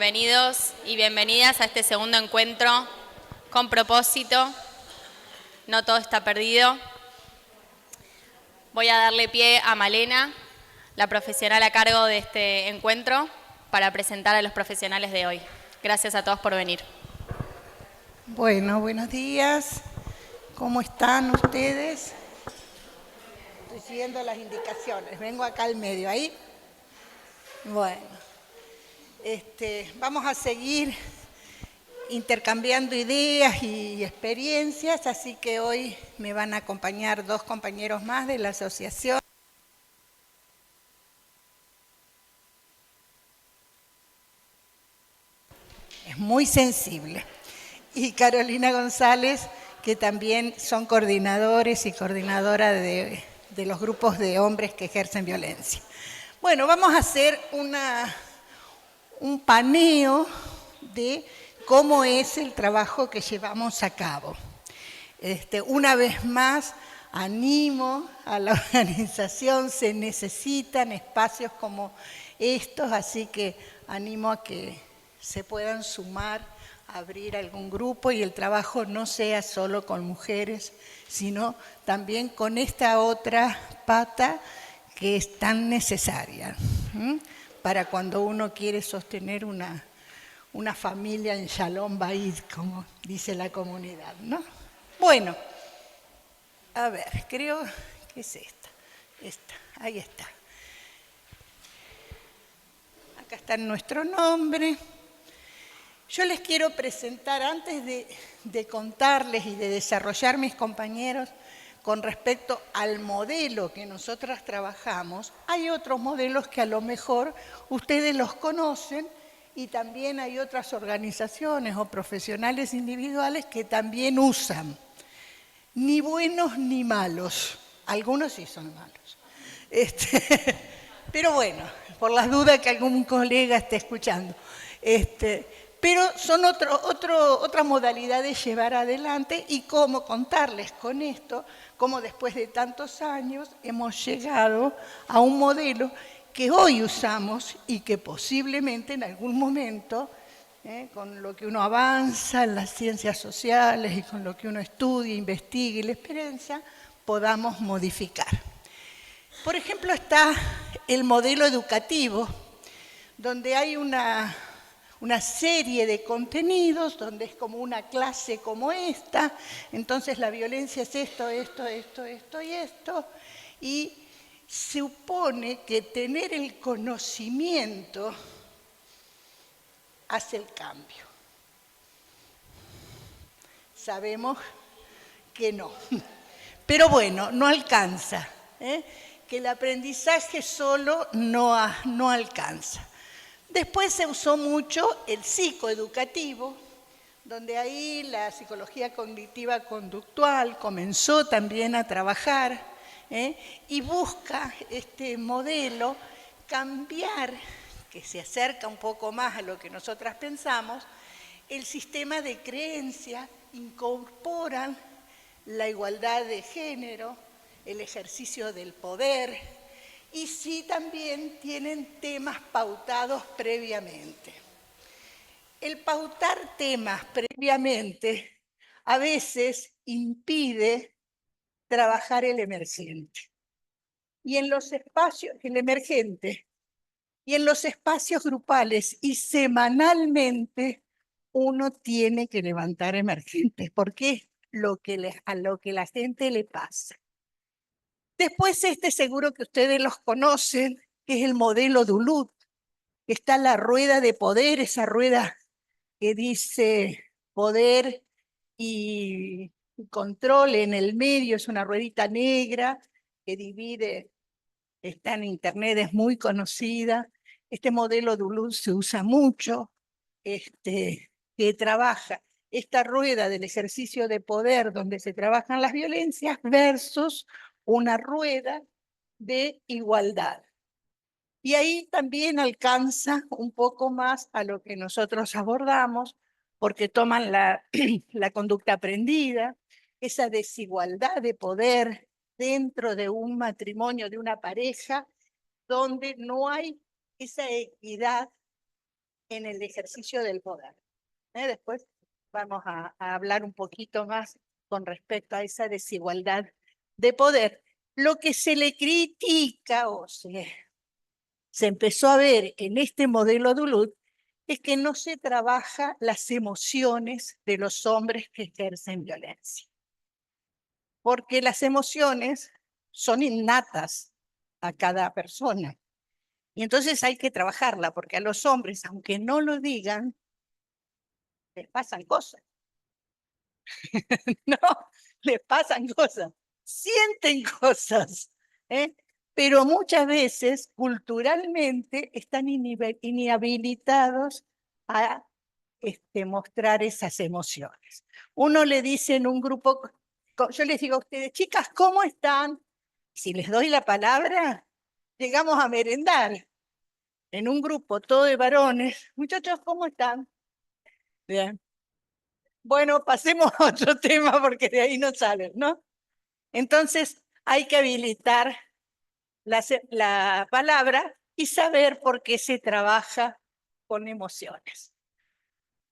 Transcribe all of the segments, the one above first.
Bienvenidos y bienvenidas a este segundo encuentro con propósito. No todo está perdido. Voy a darle pie a Malena, la profesional a cargo de este encuentro, para presentar a los profesionales de hoy. Gracias a todos por venir. Bueno, buenos días. ¿Cómo están ustedes? Estoy siguiendo las indicaciones. Vengo acá al medio, ¿ahí? Bueno, vamos a seguir intercambiando ideas y experiencias, así que hoy me van a acompañar dos compañeros más de la asociación. Es muy sensible. Y Carolina González, que también son coordinadores y coordinadora de los grupos de hombres que ejercen violencia. Bueno, vamos a hacer un paneo de cómo es el trabajo que llevamos a cabo. Una vez más, animo a la organización, se necesitan espacios como estos, así que animo a que se puedan sumar, abrir algún grupo y el trabajo no sea solo con mujeres, sino también con esta otra pata que es tan necesaria para cuando uno quiere sostener una familia en Shalom Bayit, como dice la comunidad, ¿no? Bueno, a ver, creo que es esta, ahí está. Acá está nuestro nombre. Yo les quiero presentar, antes de contarles y de desarrollar mis compañeros con respecto al modelo que nosotras trabajamos, hay otros modelos que a lo mejor ustedes los conocen y también hay otras organizaciones o profesionales individuales que también usan. Ni buenos ni malos, algunos sí son malos. Pero bueno, por las dudas que algún colega esté escuchando. Pero son otra modalidad de llevar adelante y cómo contarles con esto, cómo después de tantos años hemos llegado a un modelo que hoy usamos y que posiblemente en algún momento, con lo que uno avanza en las ciencias sociales y con lo que uno estudia, investiga y la experiencia, podamos modificar. Por ejemplo, está el modelo educativo, donde hay una serie de contenidos, donde es como una clase como esta, entonces la violencia es esto y esto, y se supone que tener el conocimiento hace el cambio. Sabemos que no, pero bueno, no alcanza, que el aprendizaje solo no alcanza. Después se usó mucho el psicoeducativo, donde ahí la psicología cognitiva conductual comenzó también a trabajar y busca este modelo cambiar, que se acerca un poco más a lo que nosotras pensamos, el sistema de creencias, incorporan la igualdad de género, el ejercicio del poder, y sí también tienen temas pautados previamente. El pautar temas previamente a veces impide trabajar el emergente. Y en los espacios, el emergente, y en los espacios grupales y semanalmente uno tiene que levantar emergentes, porque es a lo que la gente le pasa. Después seguro que ustedes los conocen, que es el modelo Duluth, que está la rueda de poder, esa rueda que dice poder y control en el medio, es una ruedita negra que divide, está en internet, es muy conocida. Este modelo Duluth se usa mucho, que trabaja esta rueda del ejercicio de poder donde se trabajan las violencias versus una rueda de igualdad. Y ahí también alcanza un poco más a lo que nosotros abordamos, porque toman la conducta aprendida, esa desigualdad de poder dentro de un matrimonio, de una pareja, donde no hay esa equidad en el ejercicio del poder. Después vamos a hablar un poquito más con respecto a esa desigualdad de poder. Lo que se le critica, o se empezó a ver en este modelo Duluth, es que no se trabaja las emociones de los hombres que ejercen violencia. Porque las emociones son innatas a cada persona. Y entonces hay que trabajarla, porque a los hombres, aunque no lo digan, les pasan cosas. No, les pasan cosas, sienten cosas, ¿eh? Pero muchas veces culturalmente están inhabilitados a mostrar esas emociones. Uno le dice en un grupo, yo les digo a ustedes, chicas, ¿cómo están? Si les doy la palabra, llegamos a merendar. En un grupo todo de varones, muchachos, ¿cómo están? Bien. Bueno, pasemos a otro tema porque de ahí no salen, ¿no? Entonces, hay que habilitar la palabra y saber por qué se trabaja con emociones.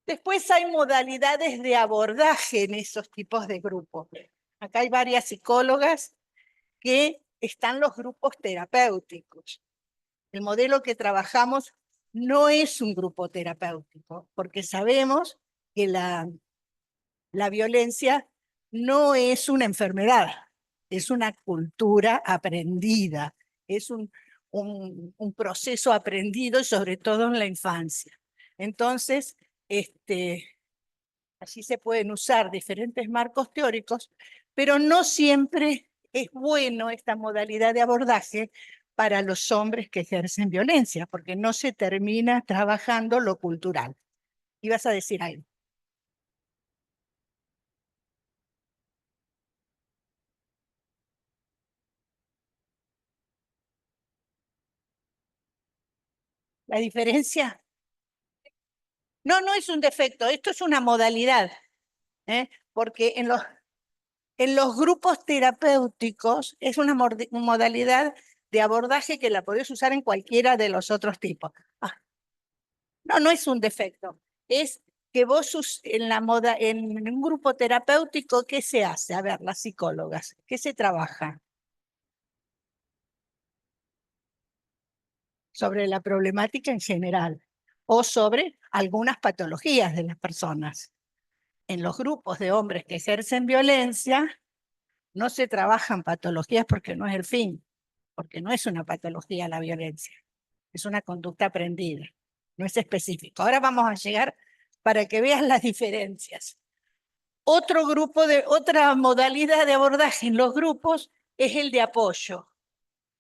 Después hay modalidades de abordaje en esos tipos de grupos. Acá hay varias psicólogas que están los grupos terapéuticos. El modelo que trabajamos no es un grupo terapéutico, porque sabemos que la violencia no es una enfermedad, es una cultura aprendida, es un proceso aprendido, sobre todo en la infancia. Entonces, así se pueden usar diferentes marcos teóricos, pero no siempre es bueno esta modalidad de abordaje para los hombres que ejercen violencia, porque no se termina trabajando lo cultural. ¿Ibas a decir algo? ¿La diferencia? No, no es un defecto, esto es una modalidad, porque en los grupos terapéuticos es una modalidad de abordaje que la podés usar en cualquiera de los otros tipos. Ah, no, no es un defecto, es que vos en un grupo terapéutico, ¿qué se hace? A ver, las psicólogas, ¿qué se trabaja? Sobre la problemática en general o sobre algunas patologías de las personas. En los grupos de hombres que ejercen violencia, no se trabajan patologías porque no es el fin, porque no es una patología la violencia, es una conducta aprendida, no es específico. Ahora vamos a llegar para que veas las diferencias. Otra modalidad de abordaje en los grupos es el de apoyo,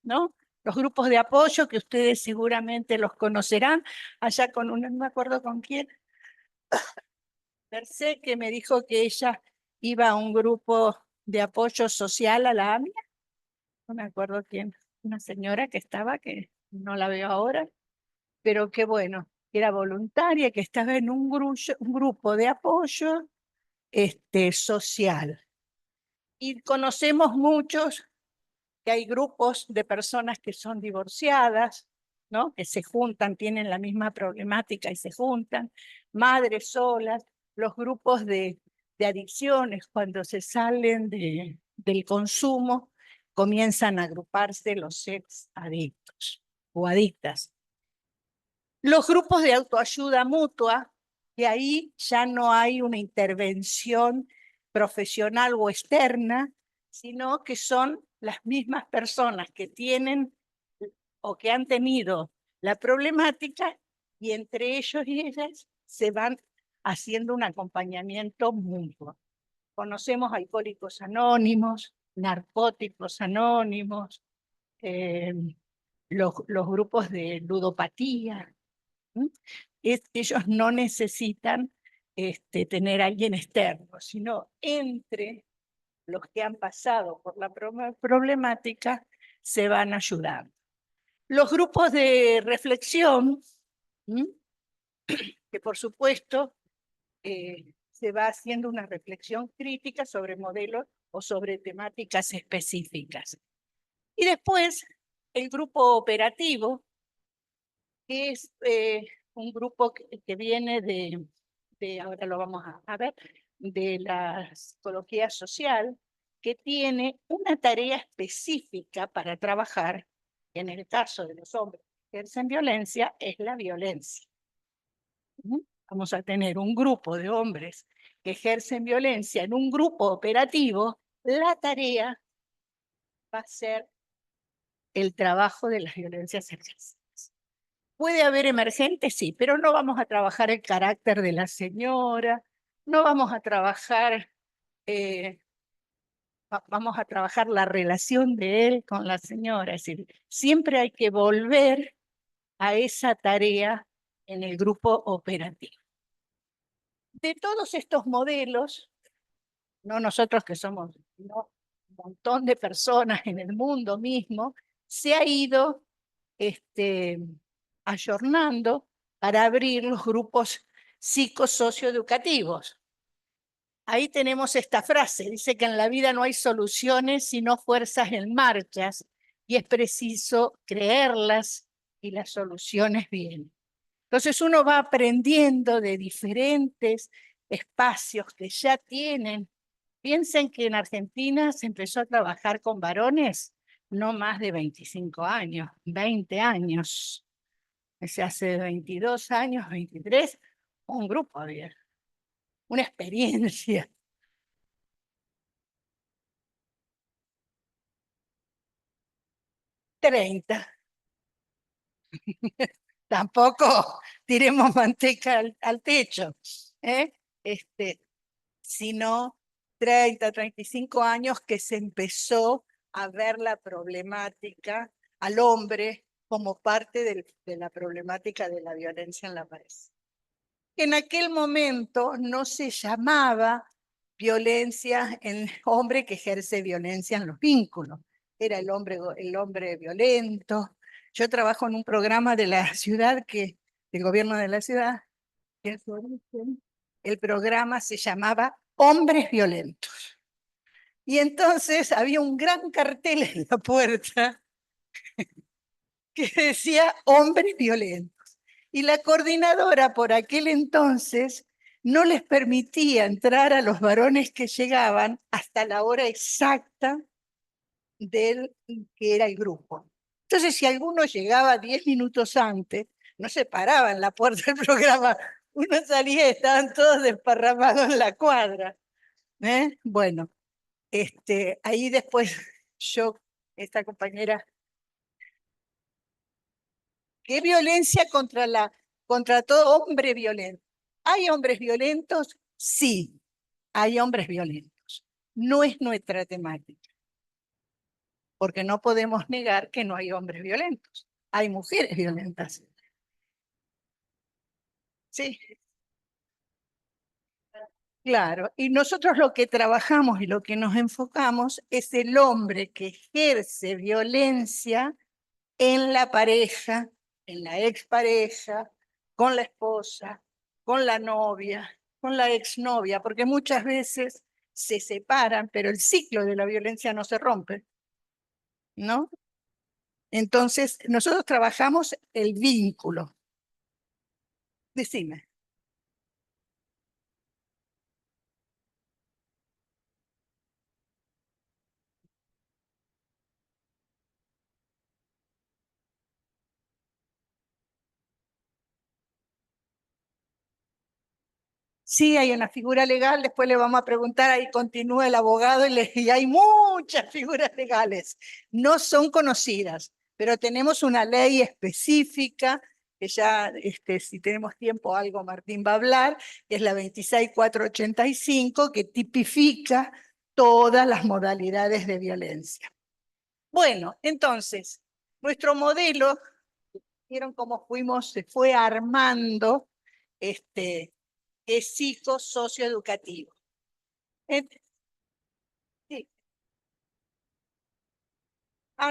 ¿no? Los grupos de apoyo que ustedes seguramente los conocerán, allá con no me acuerdo con quién, Mercé, que me dijo que ella iba a un grupo de apoyo social a la AMIA, no me acuerdo quién, una señora que estaba, que no la veo ahora, pero que bueno, era voluntaria, que estaba en un grupo de apoyo social. Y conocemos muchos que hay grupos de personas que son divorciadas, ¿no? Que se juntan, tienen la misma problemática y se juntan, madres solas, los grupos de adicciones, cuando se salen del consumo, comienzan a agruparse los ex adictos o adictas. Los grupos de autoayuda mutua, que ahí ya no hay una intervención profesional o externa, sino que son las mismas personas que tienen o que han tenido la problemática y entre ellos y ellas se van haciendo un acompañamiento mutuo. Conocemos alcohólicos anónimos, narcóticos anónimos, los grupos de ludopatía. Ellos no necesitan tener a alguien externo, sino entre los que han pasado por la problemática se van ayudando. Los grupos de reflexión, que por supuesto se va haciendo una reflexión crítica sobre modelos o sobre temáticas específicas. Y después el grupo operativo, que es un grupo que viene ahora lo vamos a ver, de la psicología social, que tiene una tarea específica para trabajar, en el caso de los hombres que ejercen violencia, es la violencia. Vamos a tener un grupo de hombres que ejercen violencia en un grupo operativo. La tarea va a ser el trabajo de las violencias ejercidas. Puede haber emergentes, sí, pero no vamos a trabajar el carácter de la señora, no vamos a trabajar, vamos a trabajar la relación de él con la señora. Es decir, siempre hay que volver a esa tarea en el grupo operativo. De todos estos modelos, no nosotros que somos un montón de personas en el mundo mismo, se ha ido ayornando para abrir los grupos psicosocioeducativos. Ahí tenemos esta frase, dice que en la vida no hay soluciones sino fuerzas en marchas, y es preciso creerlas y las soluciones vienen. Entonces uno va aprendiendo de diferentes espacios que ya tienen. Piensen que en Argentina se empezó a trabajar con varones no más de 25 años, 20 años. Se hace 22 años, 23, un grupo había, una experiencia. 30. Tampoco tiremos manteca al techo, ¿eh? Sino 30, 35 años que se empezó a ver la problemática al hombre como parte de la problemática de la violencia en la pareja. En aquel momento no se llamaba violencia en hombre que ejerce violencia en los vínculos. Era el hombre violento. Yo trabajo en un programa de la ciudad, del gobierno de la ciudad, que en su origen, el programa se llamaba Hombres Violentos. Y entonces había un gran cartel en la puerta que decía Hombres Violentos. Y la coordinadora por aquel entonces no les permitía entrar a los varones que llegaban hasta la hora exacta del que era el grupo. Entonces, si alguno llegaba 10 minutos antes, no se paraba en la puerta del programa, uno salía y estaban todos desparramados en la cuadra. Bueno, ahí después esta compañera, ¿qué violencia contra todo hombre violento? ¿Hay hombres violentos? Sí, hay hombres violentos. No es nuestra temática, porque no podemos negar que no hay hombres violentos. Hay mujeres violentas. Sí, claro. Y nosotros lo que trabajamos y lo que nos enfocamos es el hombre que ejerce violencia en la pareja, en la expareja, con la esposa, con la novia, con la exnovia, porque muchas veces se separan, pero el ciclo de la violencia no se rompe, ¿no? Entonces, nosotros trabajamos el vínculo. Decime. Sí, hay una figura legal, después le vamos a preguntar, ahí continúa el abogado y hay muchas figuras legales. No son conocidas, pero tenemos una ley específica, que ya, si tenemos tiempo, algo Martín va a hablar, que es la 26485, que tipifica todas las modalidades de violencia. Bueno, entonces, nuestro modelo, vieron cómo se fue armando, es psicosocioeducativo. Sí.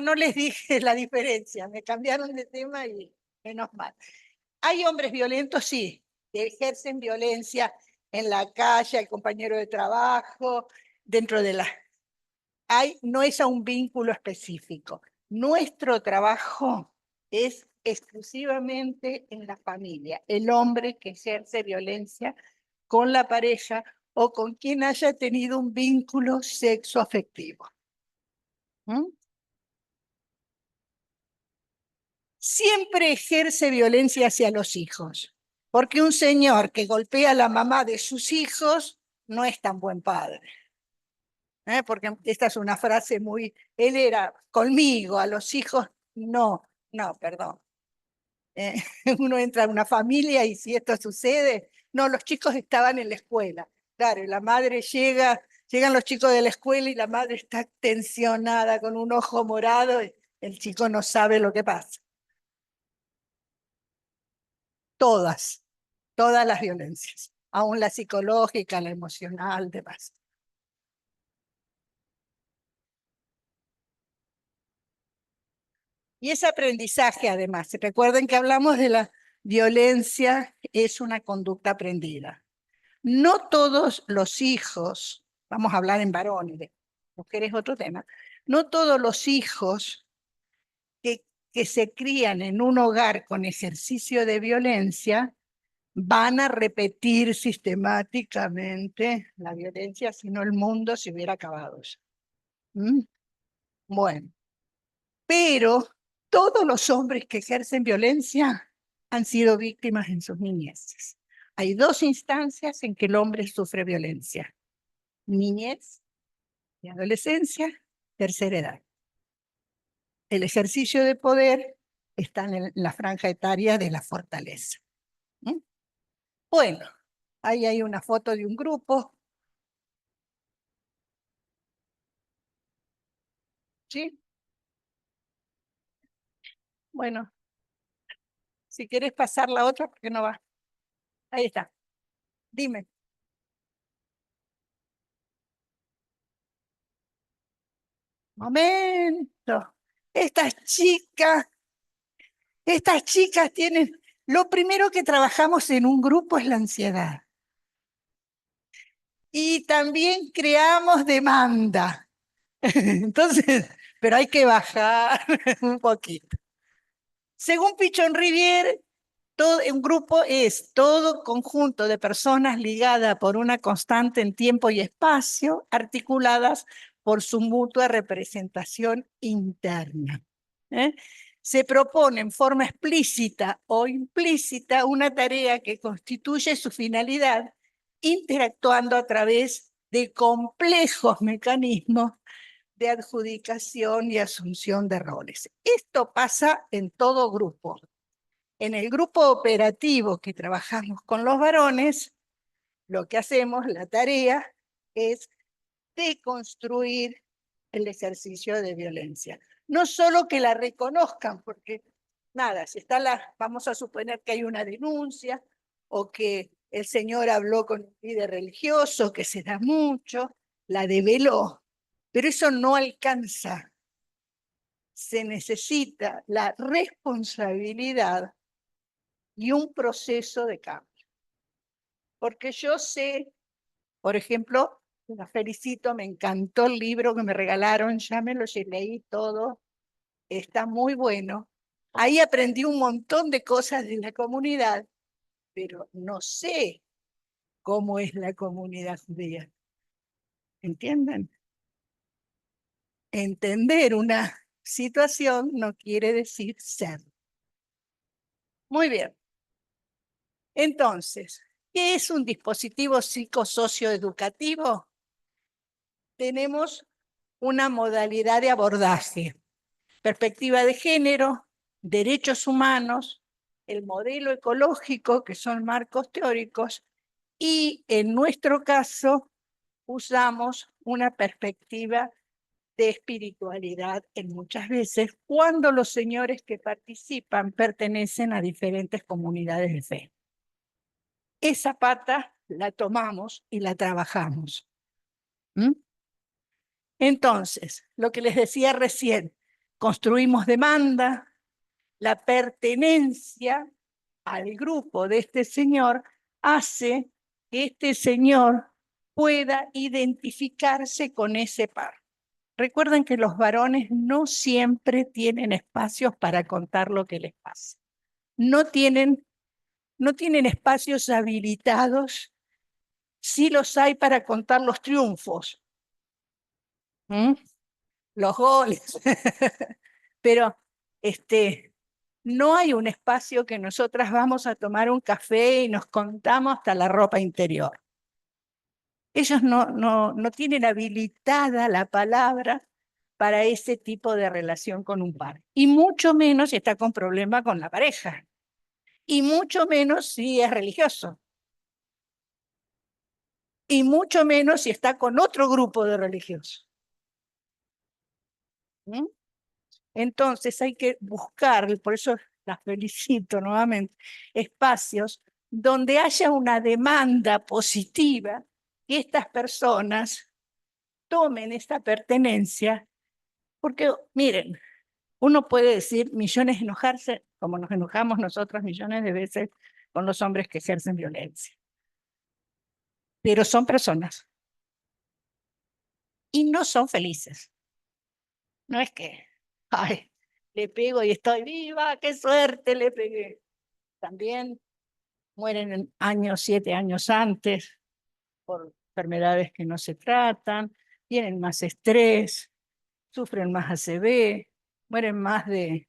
No les dije la diferencia, me cambiaron de tema y menos mal. ¿Hay hombres violentos? Sí, que ejercen violencia en la calle, al compañero de trabajo, dentro de la... no es a un vínculo específico. Nuestro trabajo es exclusivamente en la familia. El hombre que ejerce violencia con la pareja o con quien haya tenido un vínculo sexoafectivo. ¿Mm? Siempre ejerce violencia hacia los hijos, porque un señor que golpea a la mamá de sus hijos no es tan buen padre. Porque esta es una frase muy, él era conmigo, a los hijos, no, no, perdón. Uno entra a una familia y si esto sucede, no, los chicos estaban en la escuela. Claro, y la madre llegan los chicos de la escuela y la madre está tensionada con un ojo morado y el chico no sabe lo que pasa. Todas, todas las violencias, aún la psicológica, la emocional, demás. Y ese aprendizaje, además, recuerden que hablamos de la violencia, es una conducta aprendida. No todos los hijos, vamos a hablar en varones, de mujeres otro tema, no todos los hijos que se crían en un hogar con ejercicio de violencia van a repetir sistemáticamente la violencia, si no el mundo se hubiera acabado ya. ¿Mm? Bueno, pero todos los hombres que ejercen violencia han sido víctimas en sus niñeces. Hay dos instancias en que el hombre sufre violencia: niñez y adolescencia, tercera edad. El ejercicio de poder está en la franja etaria de la fortaleza. ¿Mm? Bueno, ahí hay una foto de un grupo. ¿Sí? Bueno, si quieres pasar la otra, porque no va. Ahí está. Dime. Momento. Estas chicas, estas chicas tienen, lo primero que trabajamos en un grupo es la ansiedad. Y también creamos demanda. Entonces, pero hay que bajar un poquito. Según Pichon Rivière, todo un grupo es todo conjunto de personas ligadas por una constante en tiempo y espacio, articuladas por su mutua representación interna. ¿Eh? Se propone en forma explícita o implícita una tarea que constituye su finalidad, interactuando a través de complejos mecanismos de adjudicación y asunción de roles. Esto pasa en todo grupo. En el grupo operativo que trabajamos con los varones, lo que hacemos, la tarea, es deconstruir el ejercicio de violencia. No solo que la reconozcan, porque nada, si está vamos a suponer que hay una denuncia o que el señor habló con un líder religioso, que se da mucho, la develó, pero eso no alcanza. Se necesita la responsabilidad y un proceso de cambio. Porque yo sé, por ejemplo, la felicito, me encantó el libro que me regalaron, ya me lo leí todo, está muy bueno. Ahí aprendí un montón de cosas de la comunidad, pero no sé cómo es la comunidad judía. ¿Entienden? Entender una situación no quiere decir ser. Muy bien. Entonces, ¿qué es un dispositivo psicosocioeducativo? Tenemos una modalidad de abordaje: perspectiva de género, derechos humanos, el modelo ecológico, que son marcos teóricos, y en nuestro caso usamos una perspectiva de espiritualidad en muchas veces cuando los señores que participan pertenecen a diferentes comunidades de fe. Esa pata la tomamos y la trabajamos. ¿Mm? Entonces, lo que les decía recién, construimos demanda, la pertenencia al grupo de este señor hace que este señor pueda identificarse con ese par. Recuerden que los varones no siempre tienen espacios para contar lo que les pasa. No tienen, no tienen espacios habilitados, sí los hay para contar los triunfos, ¿m? Los goles, pero no hay un espacio que nosotras vamos a tomar un café y nos contamos hasta la ropa interior. Ellos no tienen habilitada la palabra para ese tipo de relación con un par. Y mucho menos si está con problema con la pareja. Y mucho menos si es religioso. Y mucho menos si está con otro grupo de religiosos. ¿Mm? Entonces hay que buscar, por eso las felicito nuevamente, espacios donde haya una demanda positiva que estas personas tomen esta pertenencia, porque miren, uno puede decir millones enojarse, como nos enojamos nosotros millones de veces con los hombres que ejercen violencia, pero son personas y no son felices. No es que, ay, le pego y estoy viva, qué suerte le pegué. También mueren en años, 7 años antes, por enfermedades que no se tratan, tienen más estrés, sufren más ACV, mueren más de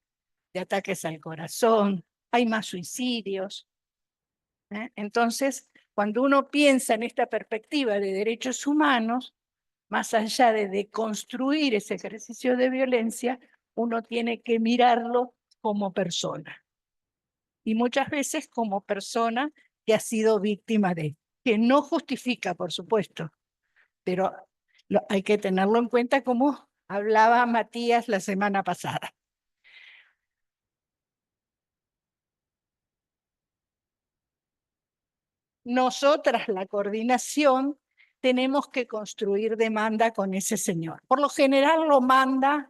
ataques al corazón, hay más suicidios. Entonces, cuando uno piensa en esta perspectiva de derechos humanos, más allá de deconstruir ese ejercicio de violencia, uno tiene que mirarlo como persona. Y muchas veces como persona que ha sido víctima de, que no justifica, por supuesto, pero hay que tenerlo en cuenta como hablaba Matías la semana pasada. Nosotras, la coordinación, tenemos que construir demanda con ese señor. Por lo general lo manda,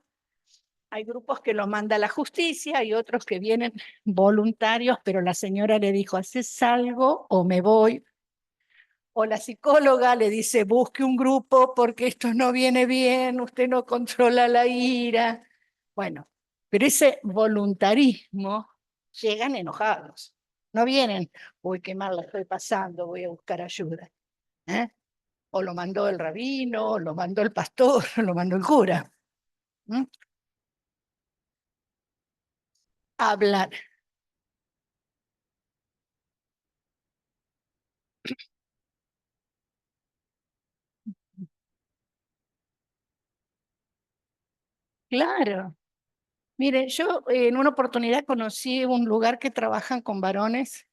hay grupos que lo manda la justicia, hay otros que vienen voluntarios, pero la señora le dijo, ¿haces algo o me voy? O la psicóloga le dice, busque un grupo porque esto no viene bien, usted no controla la ira. Bueno, pero ese voluntarismo llegan enojados. No vienen, uy, qué mal la estoy pasando, voy a buscar ayuda. ¿Eh? O lo mandó el rabino, o lo mandó el pastor, o lo mandó el cura. ¿Mm? Hablar. Claro. Mire, yo en una oportunidad conocí un lugar que trabajan con varones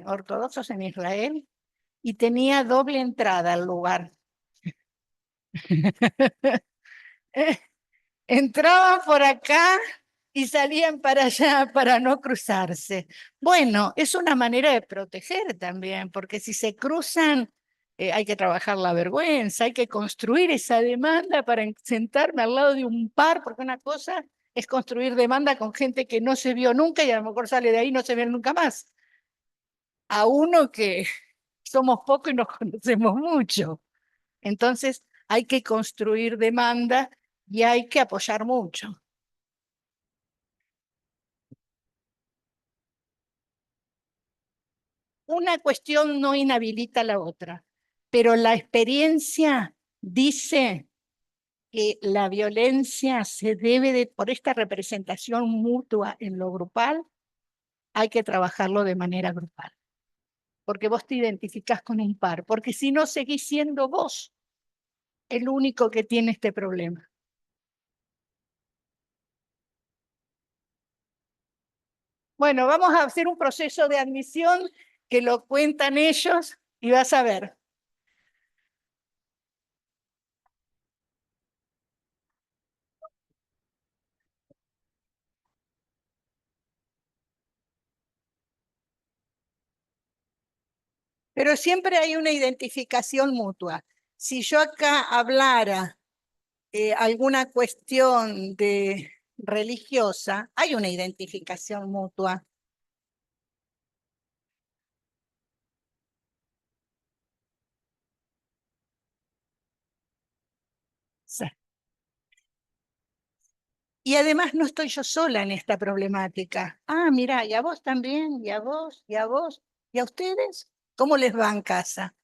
ortodoxos en Israel y tenía doble entrada al lugar. Entraban por acá y salían para allá para no cruzarse. Bueno, es una manera de proteger también, porque si se cruzan, hay que trabajar la vergüenza, hay que construir esa demanda para sentarme al lado de un par, porque una cosa es construir demanda con gente que no se vio nunca y a lo mejor sale de ahí y no se ve nunca más. A uno que somos pocos y nos conocemos mucho. Entonces hay que construir demanda y hay que apoyar mucho. Una cuestión no inhabilita a la otra, pero la experiencia dice que la violencia se debe de, por esta representación mutua en lo grupal, hay que trabajarlo de manera grupal, porque vos te identificás con un par, porque si no seguís siendo vos el único que tiene este problema. Bueno, vamos a hacer un proceso de admisión que lo cuentan ellos y vas a ver. Pero siempre hay una identificación mutua. Si yo acá hablara alguna cuestión de religiosa, hay una identificación mutua. Y además no estoy yo sola en esta problemática. Ah, mira, y a vos también, y a vos, y a vos, y a ustedes, ¿cómo les va en casa?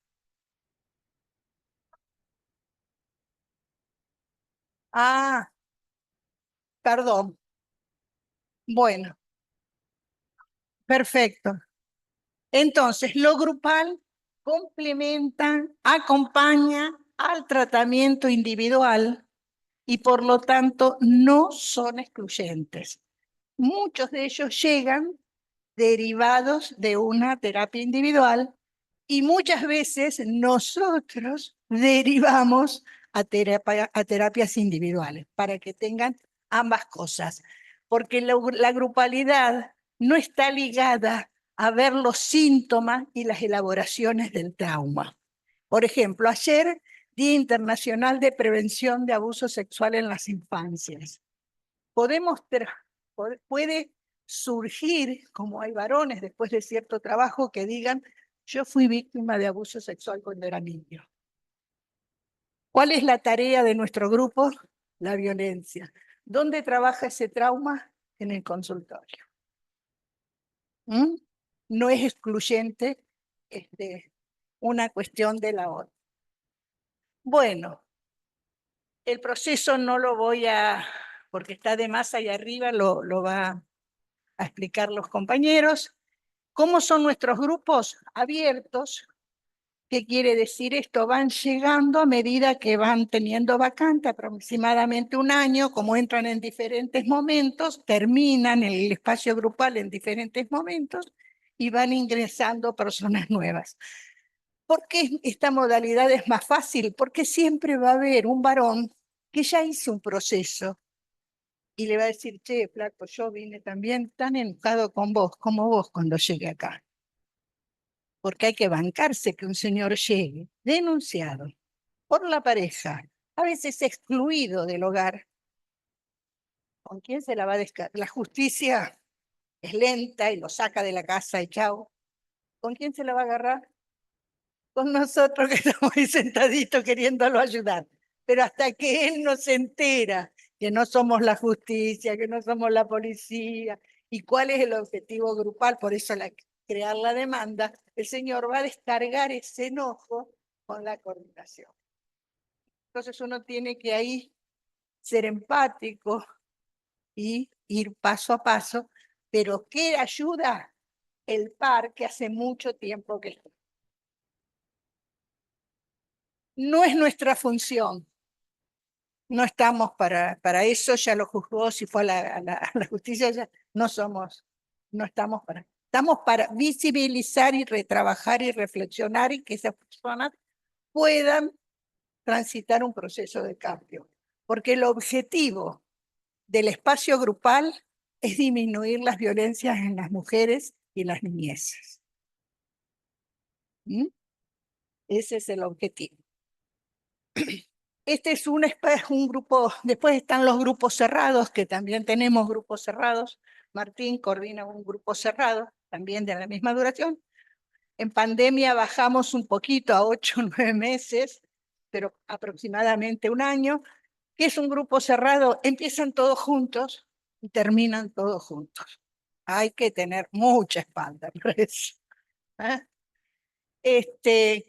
Ah, perdón. Bueno, perfecto. Entonces, lo grupal complementa, acompaña al tratamiento individual y por lo tanto no son excluyentes. Muchos de ellos llegan derivados de una terapia individual y muchas veces nosotros derivamos a terapias individuales para que tengan ambas cosas, porque la grupalidad no está ligada a ver los síntomas y las elaboraciones del trauma. Por ejemplo, ayer, Día Internacional de Prevención de Abuso Sexual en las Infancias. Podemos puede surgir, como hay varones después de cierto trabajo que digan, yo fui víctima de abuso sexual cuando era niño. ¿Cuál es la tarea de nuestro grupo? La violencia. ¿Dónde trabaja ese trauma? En el consultorio. ¿Mm? No es excluyente una cuestión de la otra. Bueno, el proceso no lo voy a, porque está de más allá arriba, lo va a explicar los compañeros. ¿Cómo son nuestros grupos? Abiertos. ¿Qué quiere decir esto? Van llegando a medida que van teniendo vacante, aproximadamente un año, como entran en diferentes momentos, terminan el espacio grupal en diferentes momentos y van ingresando personas nuevas. ¿Por qué esta modalidad es más fácil? Porque siempre va a haber un varón que ya hizo un proceso y le va a decir, che, flaco, yo vine también tan enojado con vos como vos cuando llegué acá. Porque hay que bancarse que un señor llegue denunciado por la pareja, a veces excluido del hogar. ¿Con quién se la va a descargar? La justicia es lenta y lo saca de la casa y chao. ¿Con quién se la va a agarrar? Con nosotros que estamos ahí sentaditos queriéndolo ayudar. Pero hasta que él no se entera que no somos la justicia, que no somos la policía, y cuál es el objetivo grupal, por eso crear la demanda, el señor va a descargar ese enojo con la coordinación. Entonces uno tiene que ahí ser empático y ir paso a paso, pero ¿qué ayuda? El par que hace mucho tiempo que está. No es nuestra función, no estamos para eso, ya lo juzgó, si fue a la justicia, ya no somos, no estamos para. Estamos para visibilizar y retrabajar y reflexionar y que esas personas puedan transitar un proceso de cambio. Porque el objetivo del espacio grupal es disminuir las violencias en las mujeres y las niñeces. ¿Mm? Ese es el objetivo. Este es un grupo, después están los grupos cerrados, que también tenemos grupos cerrados. Martín coordina un grupo cerrado, también de la misma duración. En pandemia bajamos un poquito a 8 o 9 meses, pero aproximadamente un año. ¿Qué es un grupo cerrado? Empiezan todos juntos y terminan todos juntos. Hay que tener mucha espalda para eso. ¿Eh?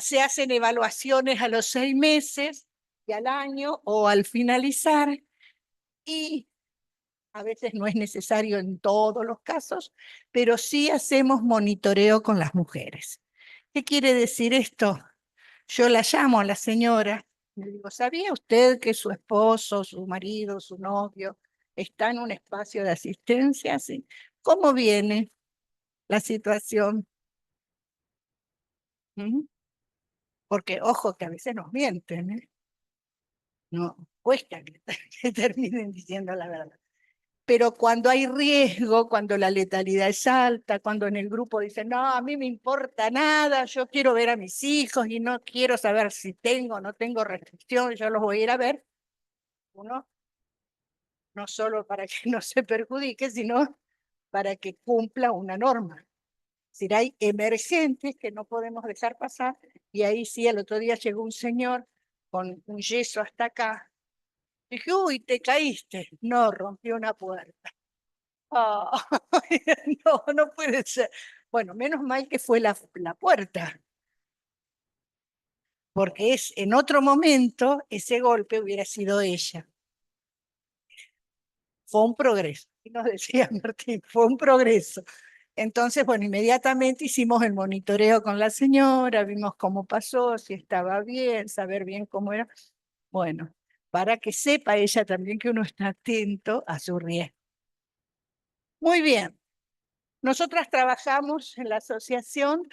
Se hacen evaluaciones a los 6 meses y al año o al finalizar, y a veces no es necesario en todos los casos, pero sí hacemos monitoreo con las mujeres. ¿Qué quiere decir esto? Yo la llamo a la señora, le digo, ¿sabía usted que su esposo, su marido, su novio está en un espacio de asistencia? Sí. ¿Cómo viene la situación? ¿Mm? Porque, ojo, que a veces nos mienten, ¿eh? No, cuesta que, que terminen diciendo la verdad. Pero cuando hay riesgo, cuando la letalidad es alta, cuando en el grupo dicen, no, a mí me importa nada, yo quiero ver a mis hijos y no quiero saber si tengo o no tengo restricción, yo los voy a ir a ver, uno, no solo para que no se perjudique, sino para que cumpla una norma. Es decir, hay emergentes que no podemos dejar pasar, y ahí sí, el otro día llegó un señor con un yeso hasta acá, Dije, uy, te caíste. No, rompió una puerta. Ah, no, no puede ser. Bueno, menos mal que fue la puerta, porque en otro momento ese golpe hubiera sido ella. Fue un progreso. Y nos decía Martín, fue un progreso. Entonces, bueno, inmediatamente hicimos el monitoreo con la señora, vimos cómo pasó, si estaba bien, saber bien cómo era. Bueno, para que sepa ella también que uno está atento a su riesgo. Muy bien. Nosotras trabajamos en la asociación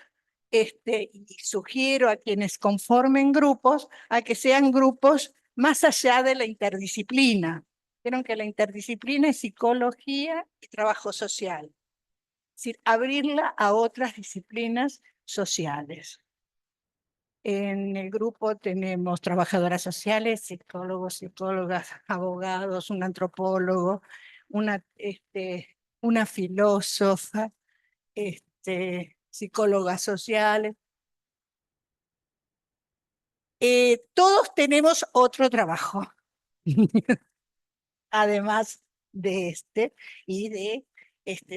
y sugiero a quienes conformen grupos a que sean grupos más allá de la interdisciplina. Vieron que la interdisciplina es psicología y trabajo social. Es decir, abrirla a otras disciplinas sociales. En el grupo tenemos trabajadoras sociales, psicólogos, psicólogas, abogados, un antropólogo, una filósofa, psicólogas sociales. Todos tenemos otro trabajo, además de y de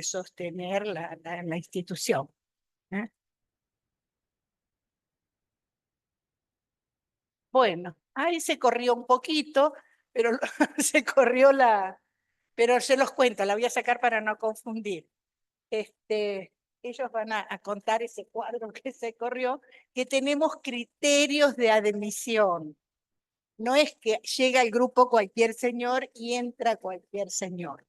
sostener la institución. ¿Eh? Bueno, ahí se corrió un poquito, pero se corrió pero se los cuento, la voy a sacar para no confundir. Ellos van a contar ese cuadro que se corrió, que tenemos criterios de admisión. No es que llega al grupo cualquier señor y entra cualquier señor.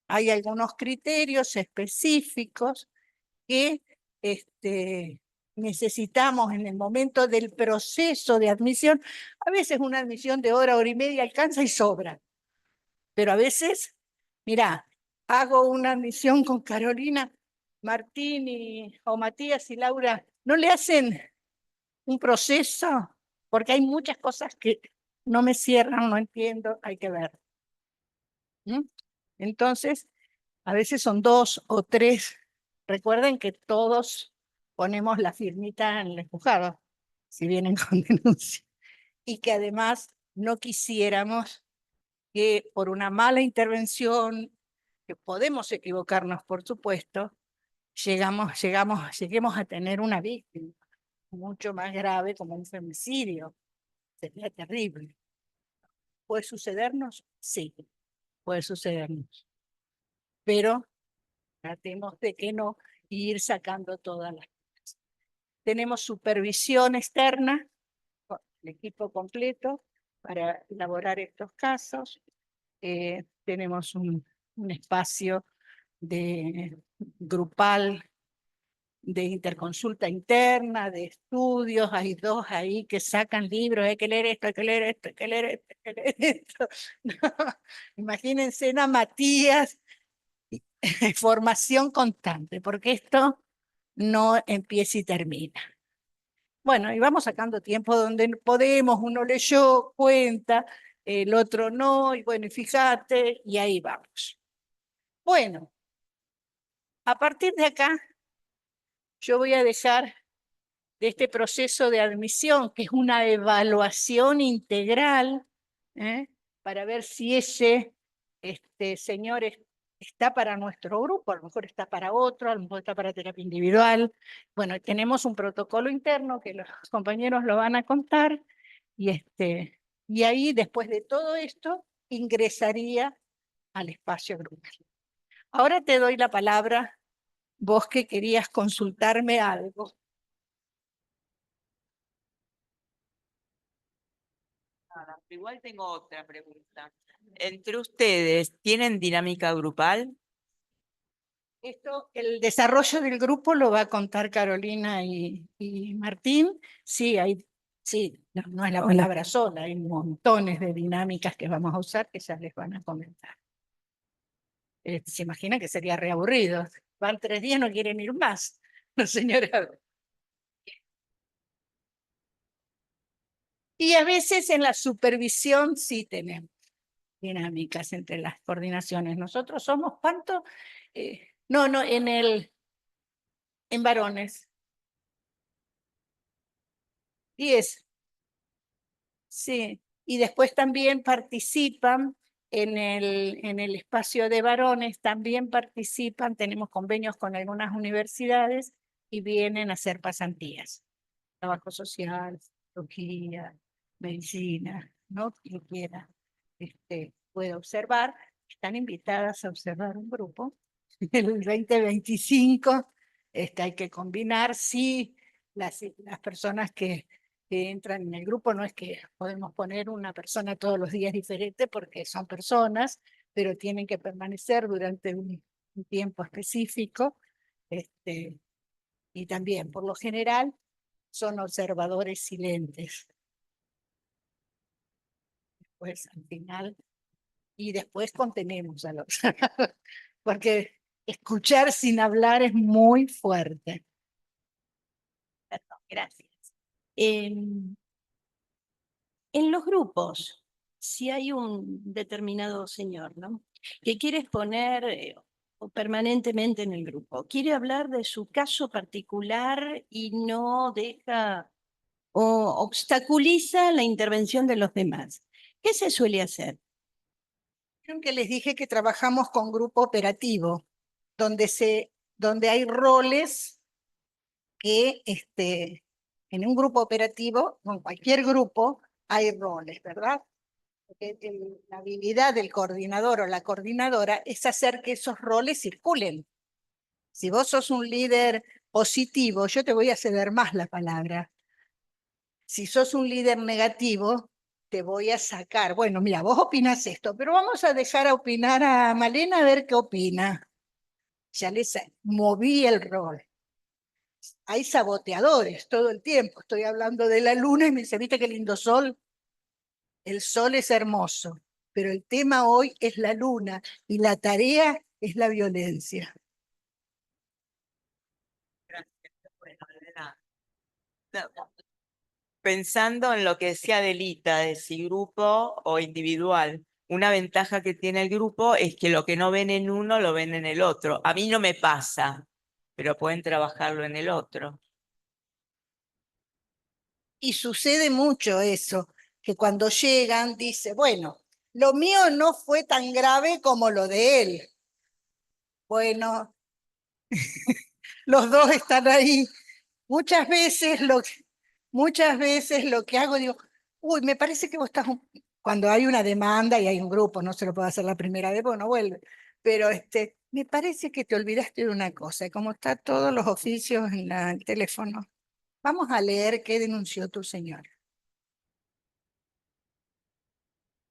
Hay algunos criterios específicos que necesitamos en el momento del proceso de admisión. A veces una admisión de hora y media alcanza y sobra, pero a veces, mira, hago una admisión con Carolina, Martín o Matías y Laura, ¿no le hacen un proceso? Porque hay muchas cosas que no me cierran, no entiendo, hay que ver. ¿Mm? Entonces, a veces son 2 o 3. Recuerden que todos ponemos la firmita en el juzgado, si vienen con denuncia. Y que además no quisiéramos que por una mala intervención, que podemos equivocarnos, por supuesto, lleguemos a tener una víctima mucho más grave como un femicidio. Sería terrible. ¿Puede sucedernos? Sí, puede sucedernos. Pero tratemos de que no ir sacando todas las cosas. Tenemos supervisión externa, con el equipo completo, para elaborar estos casos. Tenemos un espacio grupal de interconsulta interna, de estudios, hay 2 ahí que sacan libros, hay que leer esto, hay que leer esto, hay que leer esto, hay que leer esto. No, imagínense a Matías, formación constante, porque esto no empieza y termina. Bueno, y vamos sacando tiempo donde podemos, uno leyó, cuenta, el otro no, y bueno, y fíjate, y ahí vamos. Bueno, a partir de acá, yo voy a dejar de este proceso de admisión, que es una evaluación integral, para ver si ese señor está para nuestro grupo, a lo mejor está para otro, a lo mejor está para terapia individual. Bueno, tenemos un protocolo interno que los compañeros lo van a contar, y, y ahí, después de todo esto, ingresaría al espacio grupal. Ahora te doy la palabra, vos que querías consultarme algo. Igual tengo otra pregunta. ¿Entre ustedes tienen dinámica grupal? El desarrollo del grupo lo va a contar Carolina y Martín. Sí, no es la palabra sola, hay montones de dinámicas que vamos a usar que ya les van a comentar. Se imagina que sería reaburrido. Van 3 días, no quieren ir más. No, señora. Y a veces en la supervisión sí tenemos dinámicas entre las coordinaciones. Nosotros somos, ¿cuánto? No, en varones. 10. Sí. Y después también participan en el espacio de varones, también participan, tenemos convenios con algunas universidades y vienen a hacer pasantías. Trabajo social, psicología, medicina, ¿no? Quien quiera puede observar. Están invitadas a observar un grupo. El 2025 hay que combinar, sí, las personas que entran en el grupo, no es que podemos poner una persona todos los días diferente porque son personas, pero tienen que permanecer durante un tiempo específico. Y también, por lo general, son observadores silentes. Pues al final, y después contenemos al observador, porque escuchar sin hablar es muy fuerte. Perdón, gracias. En los grupos, si hay un determinado señor, ¿no? Que quiere exponer permanentemente en el grupo, quiere hablar de su caso particular y no deja o obstaculiza la intervención de los demás. ¿Qué se suele hacer? Creo que les dije que trabajamos con grupo operativo, donde hay roles que en un grupo operativo, o en cualquier grupo, hay roles, ¿verdad? La habilidad del coordinador o la coordinadora es hacer que esos roles circulen. Si vos sos un líder positivo, yo te voy a ceder más la palabra. Si sos un líder negativo, te voy a sacar. Bueno, mira, vos opinás esto, pero vamos a dejar a opinar a Malena a ver qué opina. Ya les moví el rol. Hay saboteadores todo el tiempo. Estoy hablando de la luna y me dice, ¿viste qué lindo sol? El sol es hermoso, pero el tema hoy es la luna y la tarea es la violencia. Pensando en lo que decía Adelita, de si grupo o individual, una ventaja que tiene el grupo es que lo que no ven en uno lo ven en el otro. A mí no me pasa, pero pueden trabajarlo en el otro. Y sucede mucho eso, que cuando llegan dice, bueno, lo mío no fue tan grave como lo de él. Bueno, los dos están ahí. Muchas veces lo que hago, digo, uy, me parece que vos estás, cuando hay una demanda y hay un grupo, no se lo puedo hacer la primera vez, porque no vuelve, pero me parece que te olvidaste de una cosa, y como está todos los oficios en el teléfono, vamos a leer qué denunció tu señor.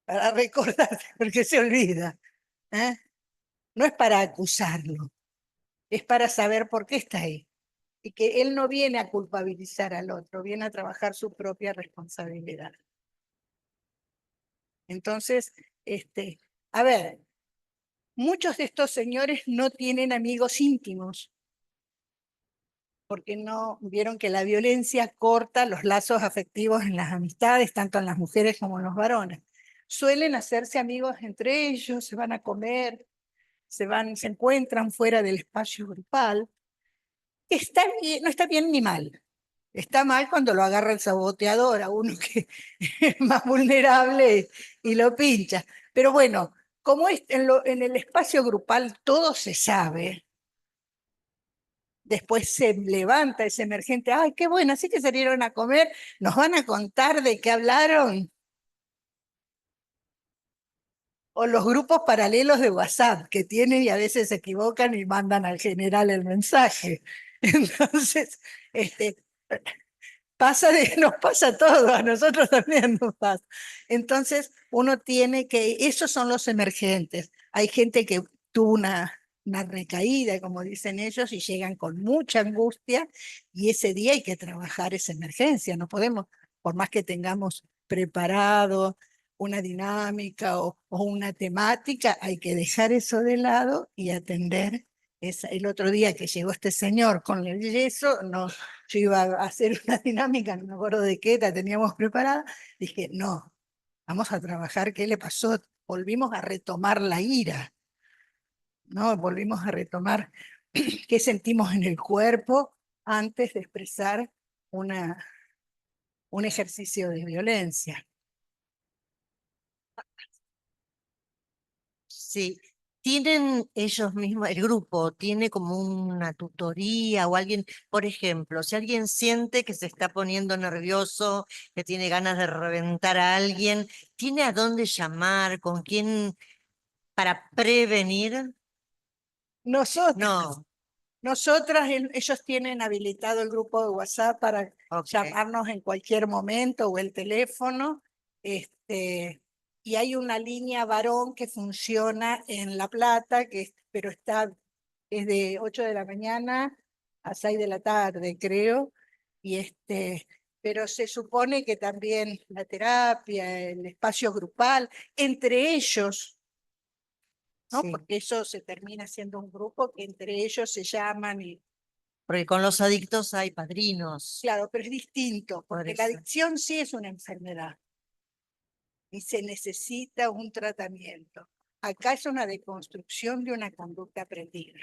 Para recordarte, porque se olvida. ¿eh? No es para acusarlo, es para saber por qué está ahí. Y que él no viene a culpabilizar al otro, viene a trabajar su propia responsabilidad. Entonces, a ver, muchos de estos señores no tienen amigos íntimos, porque no vieron que la violencia corta los lazos afectivos en las amistades, tanto en las mujeres como en los varones. Suelen hacerse amigos entre ellos, se van a comer, se encuentran fuera del espacio grupal. Está bien, no está bien ni mal. Está mal cuando lo agarra el saboteador, a uno que es más vulnerable y lo pincha. Pero bueno, como en el espacio grupal todo se sabe, después se levanta ese emergente, ay, qué bueno, así que salieron a comer, nos van a contar de qué hablaron. O los grupos paralelos de WhatsApp que tienen y a veces se equivocan y mandan al general el mensaje. Entonces, nos pasa todo, a nosotros también nos pasa. Entonces, uno tiene que, esos son los emergentes. Hay gente que tuvo una recaída, como dicen ellos, y llegan con mucha angustia, y ese día hay que trabajar esa emergencia. No podemos, por más que tengamos preparado una dinámica o una temática, hay que dejar eso de lado y atender. El otro día que llegó este señor con el yeso, no, yo iba a hacer una dinámica, no me acuerdo de qué, la teníamos preparada, dije, no, vamos a trabajar, ¿qué le pasó? Volvimos a retomar la ira, ¿no? Volvimos a retomar qué sentimos en el cuerpo antes de expresar un ejercicio de violencia. Sí, tienen ellos mismos, el grupo tiene como una tutoría o alguien, por ejemplo, si alguien siente que se está poniendo nervioso, que tiene ganas de reventar a alguien, ¿tiene a dónde llamar? ¿Con quién para prevenir? Nosotros, No, ellos tienen habilitado el grupo de WhatsApp para ok, llamarnos en cualquier momento o el teléfono. Y hay una línea varón que funciona en La Plata, pero es de 8 de la mañana a 6 de la tarde, creo. Y pero se supone que también la terapia, el espacio grupal, entre ellos, ¿no? sí, Porque eso se termina siendo un grupo que entre ellos se llaman y porque con los adictos hay padrinos, claro, pero es distinto, por porque la eso. adicción sí es una enfermedad y se necesita un tratamiento. Acá es una deconstrucción de una conducta aprendida.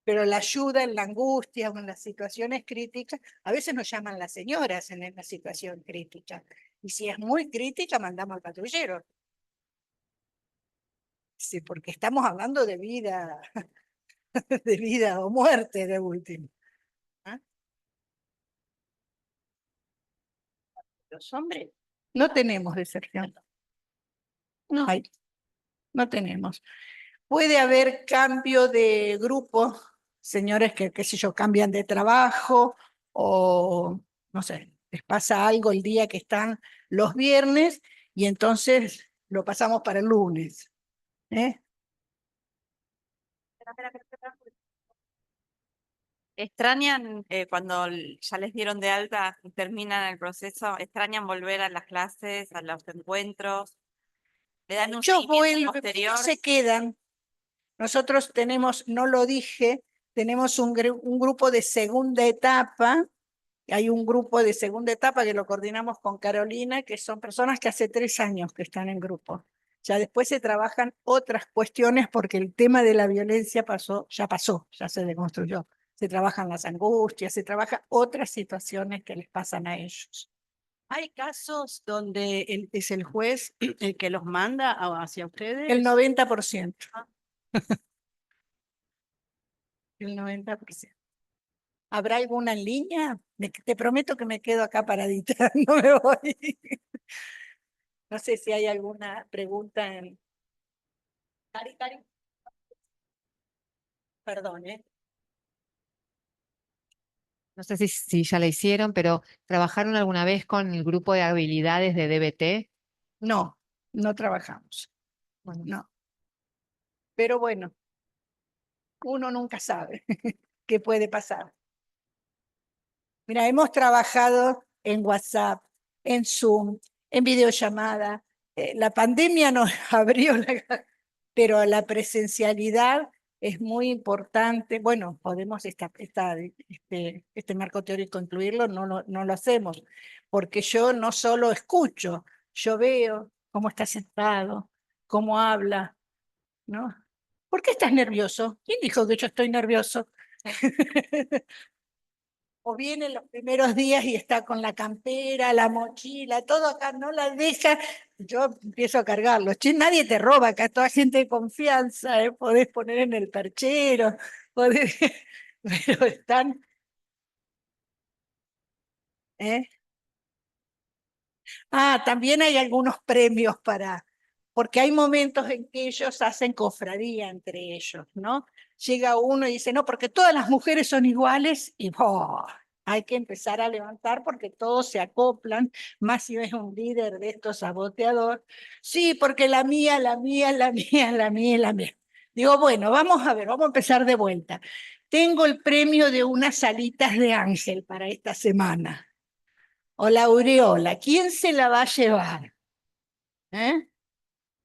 Pero la ayuda en la angustia o en las situaciones críticas, a veces nos llaman las señoras en una situación crítica. Y si es muy crítica, mandamos al patrullero. Sí, porque estamos hablando de vida, de vida o muerte de último. ¿Ah? Los hombres, No tenemos deserción. No hay, no tenemos. Puede haber cambio de grupo, señores que, qué sé yo, cambian de trabajo o, no sé, les pasa algo el día que están los viernes y entonces lo pasamos para el lunes. ¿Eh? ¿Extrañan cuando ya les dieron de alta y terminan el proceso? ¿Extrañan volver a las clases, a los encuentros? ¿Le dan un Ellos seguimiento vuelven, posterior? se quedan. Nosotros tenemos, no lo dije, tenemos un grupo de segunda etapa. Hay un grupo de segunda etapa que lo coordinamos con Carolina, que son personas que hace 3 años que están en grupo. Ya después se trabajan otras cuestiones porque el tema de la violencia pasó, ya se deconstruyó. Se trabajan las angustias, se trabajan otras situaciones que les pasan a ellos. ¿Hay casos donde es el juez el que los manda hacia ustedes? El 90%. El 90%. ¿Habrá alguna en línea? Te prometo que me quedo acá paradita, no me voy. No sé si hay alguna pregunta en... Cari. Perdón, ¿eh? No sé si ya la hicieron, pero ¿trabajaron alguna vez con el grupo de habilidades de DBT? No, no trabajamos. Bueno, No. Pero bueno, uno nunca sabe qué puede pasar. Mira, hemos trabajado en WhatsApp, en Zoom, en videollamada. La pandemia nos abrió pero la presencialidad es muy importante. Bueno, podemos este marco teórico incluirlo, no lo hacemos, porque yo no solo escucho, yo veo cómo está sentado, cómo habla, ¿no? ¿Por qué estás nervioso? ¿Quién dijo que yo estoy nervioso? O viene los primeros días y está con la campera, la mochila, todo acá, no la deja, yo empiezo a cargarlo. Che, nadie te roba acá, toda gente de confianza, podés poner en el perchero, podés... pero están... ¿eh? Ah, también hay algunos premios porque hay momentos en que ellos hacen cofradía entre ellos, ¿no? Llega uno y dice, no, porque todas las mujeres son iguales y ¡oh! Hay que empezar a levantar porque todos se acoplan, más si es un líder de estos saboteador. Sí, porque la mía, la mía, la mía, la mía, la mía. Digo, bueno, vamos a ver, vamos a empezar de vuelta. Tengo el premio de unas alitas de ángel para esta semana o la aureola, ¿quién se la va a llevar? ¿Eh?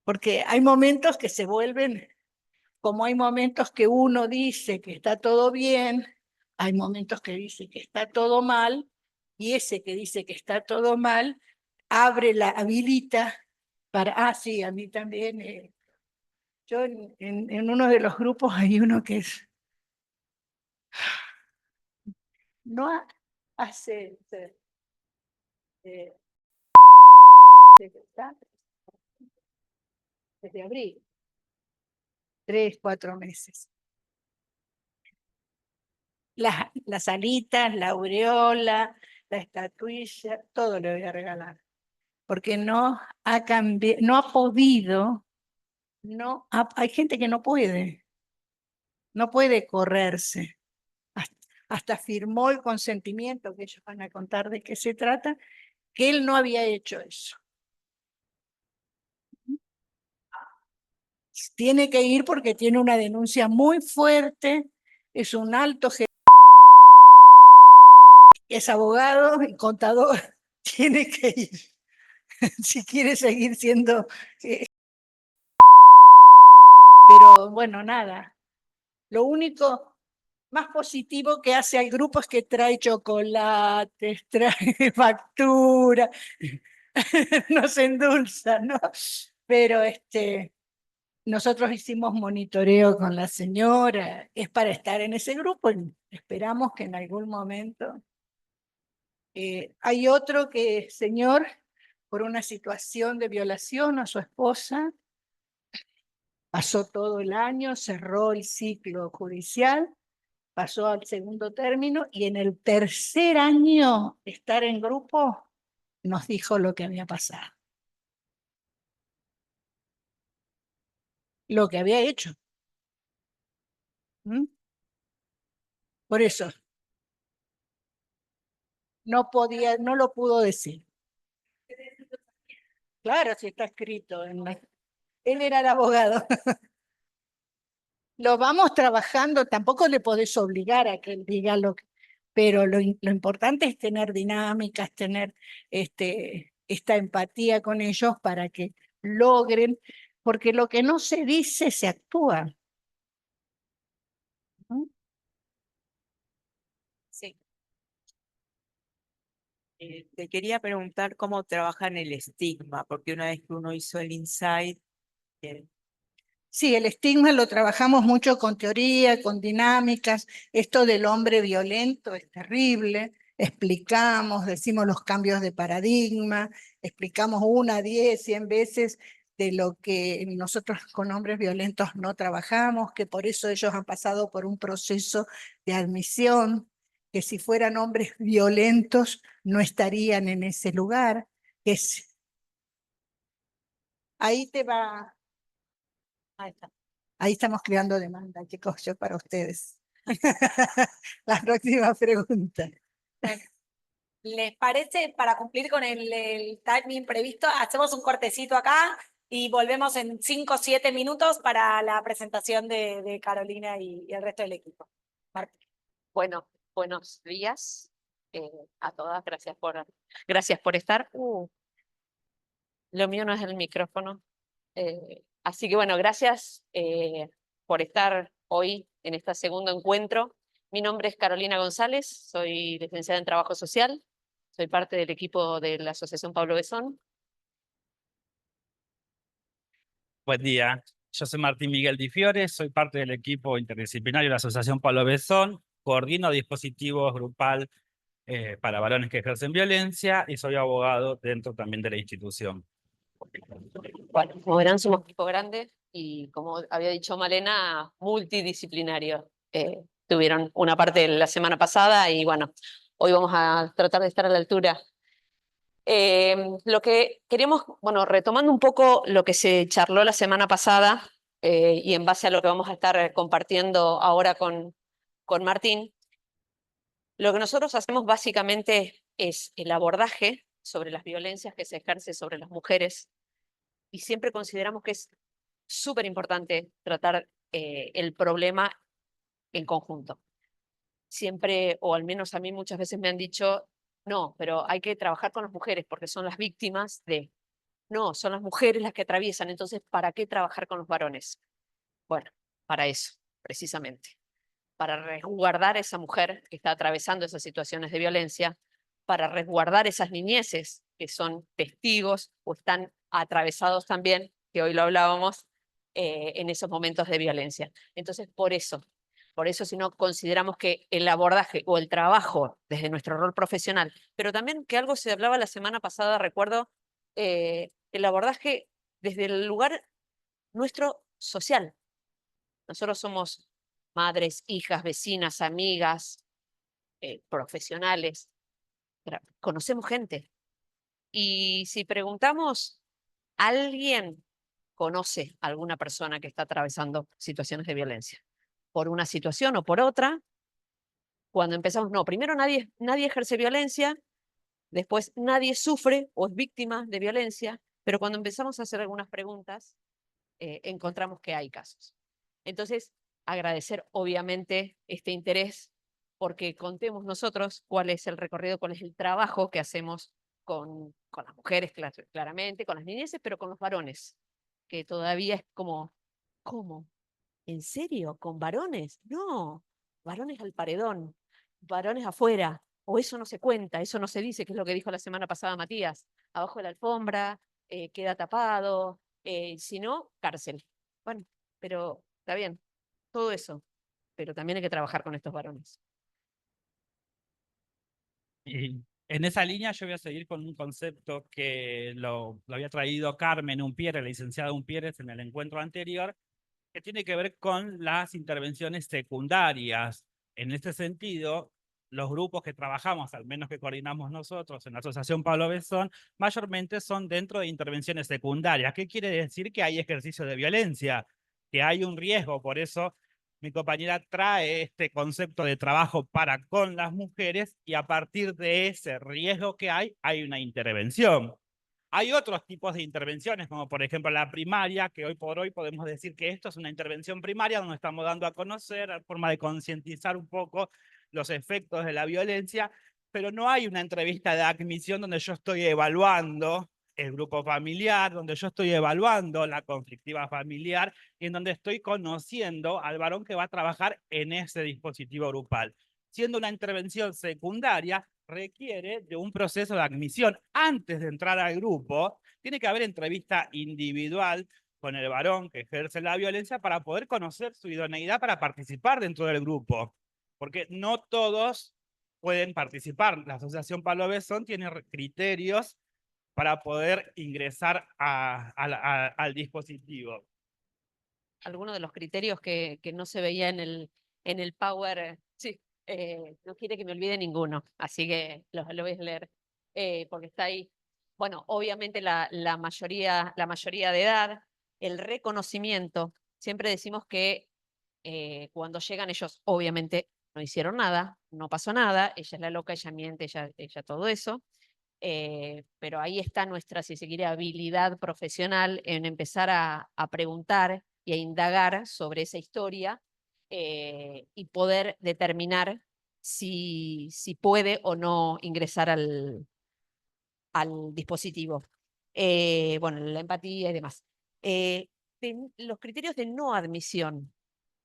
Porque hay momentos que se vuelven, como hay momentos que uno dice que está todo bien, hay momentos que dice que está todo mal, y ese que dice que está todo mal, habilita para, sí, a mí también. Yo en uno de los grupos hay uno que es, no hace, desde abril, 3, 4 meses. Las alitas, la aureola, la estatuilla, todo le voy a regalar. Porque no ha cambiado, no ha podido, hay gente que no puede correrse. Hasta firmó el consentimiento, que ellos van a contar de qué se trata, que él no había hecho eso. Tiene que ir porque tiene una denuncia muy fuerte, es un alto jefe, es abogado y contador, tiene que ir. Si quiere seguir siendo... pero bueno, nada. Lo único más positivo que hace al grupo es que trae chocolates, trae factura, nos endulza, ¿no? Pero nosotros hicimos monitoreo con la señora, es para estar en ese grupo y esperamos que en algún momento... hay otro señor, por una situación de violación a su esposa, pasó todo el año, cerró el ciclo judicial, pasó al segundo término y en el tercer año de estar en grupo nos dijo lo que había pasado. Lo que había hecho. ¿Mm? Por eso no lo pudo decir. Claro, si está escrito. Él era el abogado. Lo vamos trabajando, tampoco le podés obligar a que él diga lo que... Pero lo importante es tener dinámicas, tener esta empatía con ellos para que logren, porque lo que no se dice se actúa. ¿Mm? Sí. Te quería preguntar cómo trabajan el estigma, porque una vez que uno hizo el insight, Sí, el estigma lo trabajamos mucho con teoría, con dinámicas. Esto del hombre violento es terrible. Explicamos, decimos los cambios de paradigma, explicamos 1, 10, 100 veces de lo que nosotros con hombres violentos no trabajamos, que por eso ellos han pasado por un proceso de admisión, que si fueran hombres violentos no estarían en ese lugar. Ahí te va. Ahí está. Ahí estamos creando demanda, chicos, yo para ustedes. La próxima pregunta. ¿Les parece, para cumplir con el timing previsto, hacemos un cortecito acá y volvemos en 5 o 7 minutos para la presentación de Carolina y el resto del equipo? Marta. Bueno, buenos días a todas. Gracias por estar. Lo mío no es el micrófono. Así que bueno, gracias por estar hoy en este segundo encuentro. Mi nombre es Carolina González, soy licenciada en Trabajo Social, soy parte del equipo de la Asociación Pablo Besón. Buen día, yo soy Martín Miguel Di Fiore, soy parte del equipo interdisciplinario de la Asociación Pablo Besón, coordino dispositivos grupal para varones que ejercen violencia y soy abogado dentro también de la institución. Bueno, como verán, somos un equipo grande y, como había dicho Malena, multidisciplinario. Tuvieron una parte la semana pasada y bueno, hoy vamos a tratar de estar a la altura. Lo que queríamos, bueno, retomando un poco lo que se charló la semana pasada y en base a lo que vamos a estar compartiendo ahora con Martín, lo que nosotros hacemos básicamente es el abordaje sobre las violencias que se ejercen sobre las mujeres y siempre consideramos que es súper importante tratar el problema en conjunto. Siempre, o al menos a mí muchas veces me han dicho, no, pero hay que trabajar con las mujeres porque son las víctimas de... No, son las mujeres las que atraviesan, entonces, ¿para qué trabajar con los varones? Bueno, para eso, precisamente. Para resguardar a esa mujer que está atravesando esas situaciones de violencia, para resguardar esas niñeces que son testigos o están atravesados también, que hoy lo hablábamos, en esos momentos de violencia. Entonces, por eso, Por eso, si no consideramos que el abordaje o el trabajo desde nuestro rol profesional, pero también que algo se hablaba la semana pasada, recuerdo, el abordaje desde el lugar nuestro social. Nosotros somos madres, hijas, vecinas, amigas, profesionales, conocemos gente. Y si preguntamos, ¿alguien conoce a alguna persona que está atravesando situaciones de violencia? Por una situación o por otra, cuando empezamos, no, primero nadie ejerce violencia, después nadie sufre o es víctima de violencia, pero cuando empezamos a hacer algunas preguntas, encontramos que hay casos. Entonces, agradecer obviamente este interés, porque contemos nosotros cuál es el recorrido, cuál es el trabajo que hacemos con las mujeres, claramente, con las niñeces, pero con los varones, que todavía es como, ¿cómo? ¿En serio? ¿Con varones? No, varones al paredón, varones afuera, o eso no se cuenta, eso no se dice, que es lo que dijo la semana pasada Matías, abajo de la alfombra, queda tapado, si no, cárcel. Bueno, pero está bien, todo eso, pero también hay que trabajar con estos varones. Y en esa línea yo voy a seguir con un concepto que lo había traído Carmen Umpierre, la licenciada Umpierre, en el encuentro anterior, que tiene que ver con las intervenciones secundarias. En este sentido, los grupos que trabajamos, al menos que coordinamos nosotros en la Asociación Pablo Besón, mayormente son dentro de intervenciones secundarias. ¿Qué quiere decir? Que hay ejercicio de violencia, que hay un riesgo. Por eso mi compañera trae este concepto de trabajo para con las mujeres y a partir de ese riesgo que hay una intervención. Hay otros tipos de intervenciones, como por ejemplo la primaria, que hoy por hoy podemos decir que esto es una intervención primaria donde estamos dando a conocer, a forma de concientizar un poco los efectos de la violencia, pero no hay una entrevista de admisión donde yo estoy evaluando el grupo familiar, donde yo estoy evaluando la conflictiva familiar y en donde estoy conociendo al varón que va a trabajar en ese dispositivo grupal. Siendo una intervención secundaria, requiere de un proceso de admisión. Antes de entrar al grupo, tiene que haber entrevista individual con el varón que ejerce la violencia para poder conocer su idoneidad para participar dentro del grupo. Porque no todos pueden participar. La Asociación Pablo Besón tiene criterios para poder ingresar al dispositivo. Algunos de los criterios que no se veía en el Power, sí, no quiere que me olvide ninguno, así que lo voy a leer, porque está ahí. Bueno, obviamente la mayoría de edad, el reconocimiento, siempre decimos que cuando llegan ellos obviamente no hicieron nada, no pasó nada, ella es la loca, ella miente, ella todo eso, pero ahí está nuestra, si se quiere, habilidad profesional en empezar a preguntar y a indagar sobre esa historia y poder determinar si puede o no ingresar al dispositivo. Bueno, la empatía y demás. Los criterios de no admisión,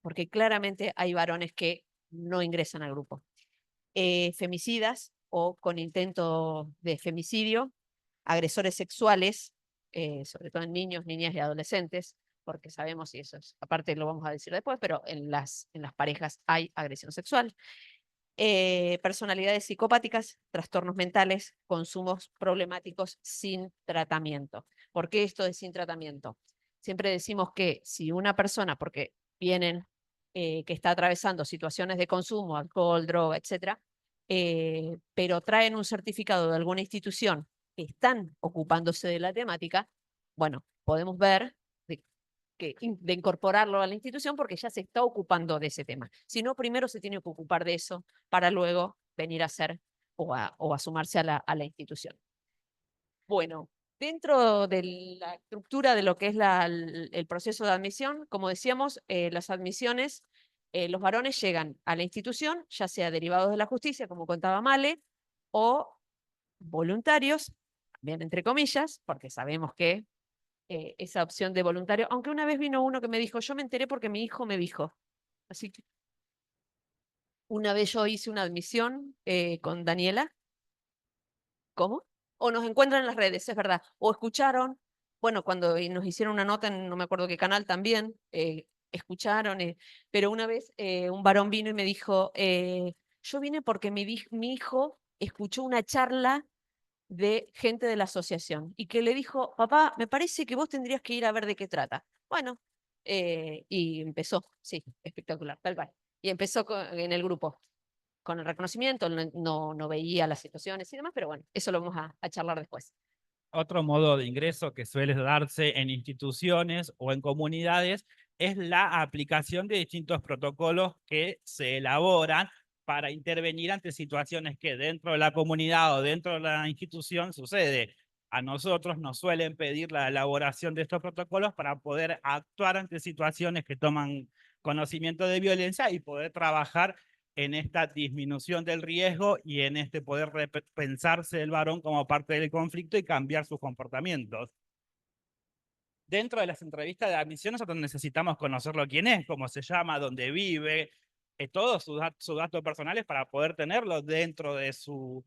porque claramente hay varones que no ingresan al grupo. Femicidas o con intento de femicidio, agresores sexuales, sobre todo en niños, niñas y adolescentes, porque sabemos, y eso es, aparte lo vamos a decir después, pero en las parejas hay agresión sexual. Personalidades psicopáticas, trastornos mentales, consumos problemáticos sin tratamiento. ¿Por qué esto de sin tratamiento? Siempre decimos que si una persona, porque vienen que está atravesando situaciones de consumo, alcohol, droga, etcétera, pero traen un certificado de alguna institución que están ocupándose de la temática, bueno, podemos ver de incorporarlo a la institución porque ya se está ocupando de ese tema. Si no, primero se tiene que ocupar de eso para luego venir a hacer o a sumarse a la institución. Bueno, dentro de la estructura de lo que es el proceso de admisión, como decíamos, las admisiones, los varones llegan a la institución, ya sea derivados de la justicia, como contaba Male, o voluntarios, bien entre comillas, porque sabemos que esa opción de voluntario, aunque una vez vino uno que me dijo, yo me enteré porque mi hijo me dijo. Así que una vez yo hice una admisión con Daniela. ¿Cómo? O nos encuentran en las redes, es verdad. O escucharon, bueno, cuando nos hicieron una nota en no me acuerdo qué canal también, escucharon, pero una vez un varón vino y me dijo, yo vine porque mi hijo escuchó una charla de gente de la asociación y que le dijo, papá, me parece que vos tendrías que ir a ver de qué trata. Bueno, y empezó, sí, espectacular, tal cual. Y empezó en el grupo, con el reconocimiento, no veía las situaciones y demás, pero bueno, eso lo vamos a charlar después. Otro modo de ingreso que suele darse en instituciones o en comunidades es la aplicación de distintos protocolos que se elaboran para intervenir ante situaciones que dentro de la comunidad o dentro de la institución sucede. A nosotros nos suelen pedir la elaboración de estos protocolos para poder actuar ante situaciones que toman conocimiento de violencia y poder trabajar en esta disminución del riesgo y en este poder repensarse el varón como parte del conflicto y cambiar sus comportamientos. Dentro de las entrevistas de admisión nosotros necesitamos conocerlo quién es, cómo se llama, dónde vive, todos sus datos personales para poder tenerlos dentro de su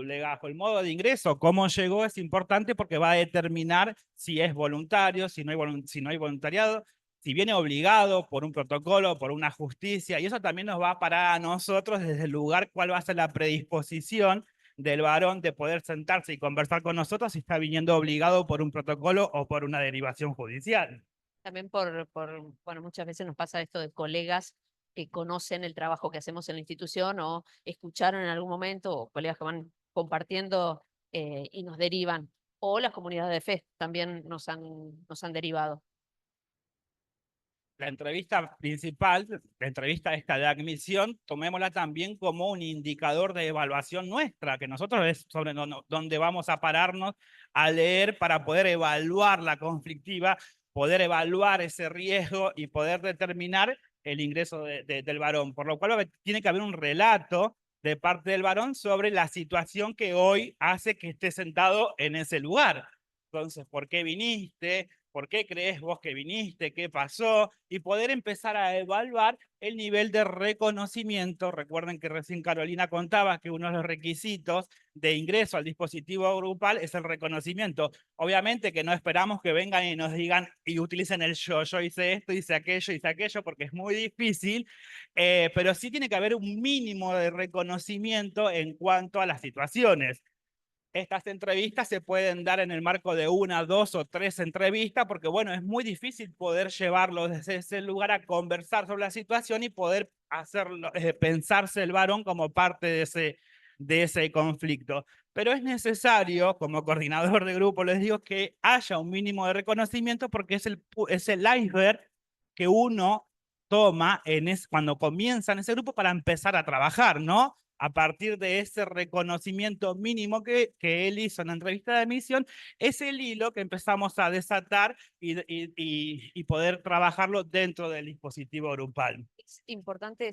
legajo. El modo de ingreso, cómo llegó, es importante porque va a determinar si es voluntario, si no hay voluntariado, si viene obligado por un protocolo, por una justicia, y eso también nos va a parar a nosotros desde el lugar cuál va a ser la predisposición del varón de poder sentarse y conversar con nosotros si está viniendo obligado por un protocolo o por una derivación judicial. También bueno, muchas veces nos pasa esto de colegas que conocen el trabajo que hacemos en la institución o escucharon en algún momento, o colegas que van compartiendo y nos derivan, o las comunidades de fe también nos han derivado. La entrevista principal, la entrevista esta de admisión, tomémosla también como un indicador de evaluación nuestra, que nosotros es sobre donde vamos a pararnos a leer para poder evaluar la conflictiva, poder evaluar ese riesgo y poder determinar el ingreso del varón. Por lo cual tiene que haber un relato de parte del varón sobre la situación que hoy hace que esté sentado en ese lugar. Entonces, ¿por qué viniste? ¿Por qué crees vos que viniste? ¿Qué pasó? Y poder empezar a evaluar el nivel de reconocimiento. Recuerden que recién Carolina contaba que uno de los requisitos de ingreso al dispositivo grupal es el reconocimiento. Obviamente que no esperamos que vengan y nos digan y utilicen el yo hice esto, hice aquello, porque es muy difícil, pero sí tiene que haber un mínimo de reconocimiento en cuanto a las situaciones. Estas entrevistas se pueden dar en el marco de 1, 2 o 3 entrevistas, porque bueno, es muy difícil poder llevarlo desde ese lugar a conversar sobre la situación y poder hacerlo, pensarse el varón como parte de ese conflicto. Pero es necesario, como coordinador de grupo, les digo que haya un mínimo de reconocimiento porque es el iceberg que uno toma cuando comienza en ese grupo para empezar a trabajar, ¿no? A partir de ese reconocimiento mínimo que él hizo en la entrevista de admisión, es el hilo que empezamos a desatar y poder trabajarlo dentro del dispositivo grupal. Es importante,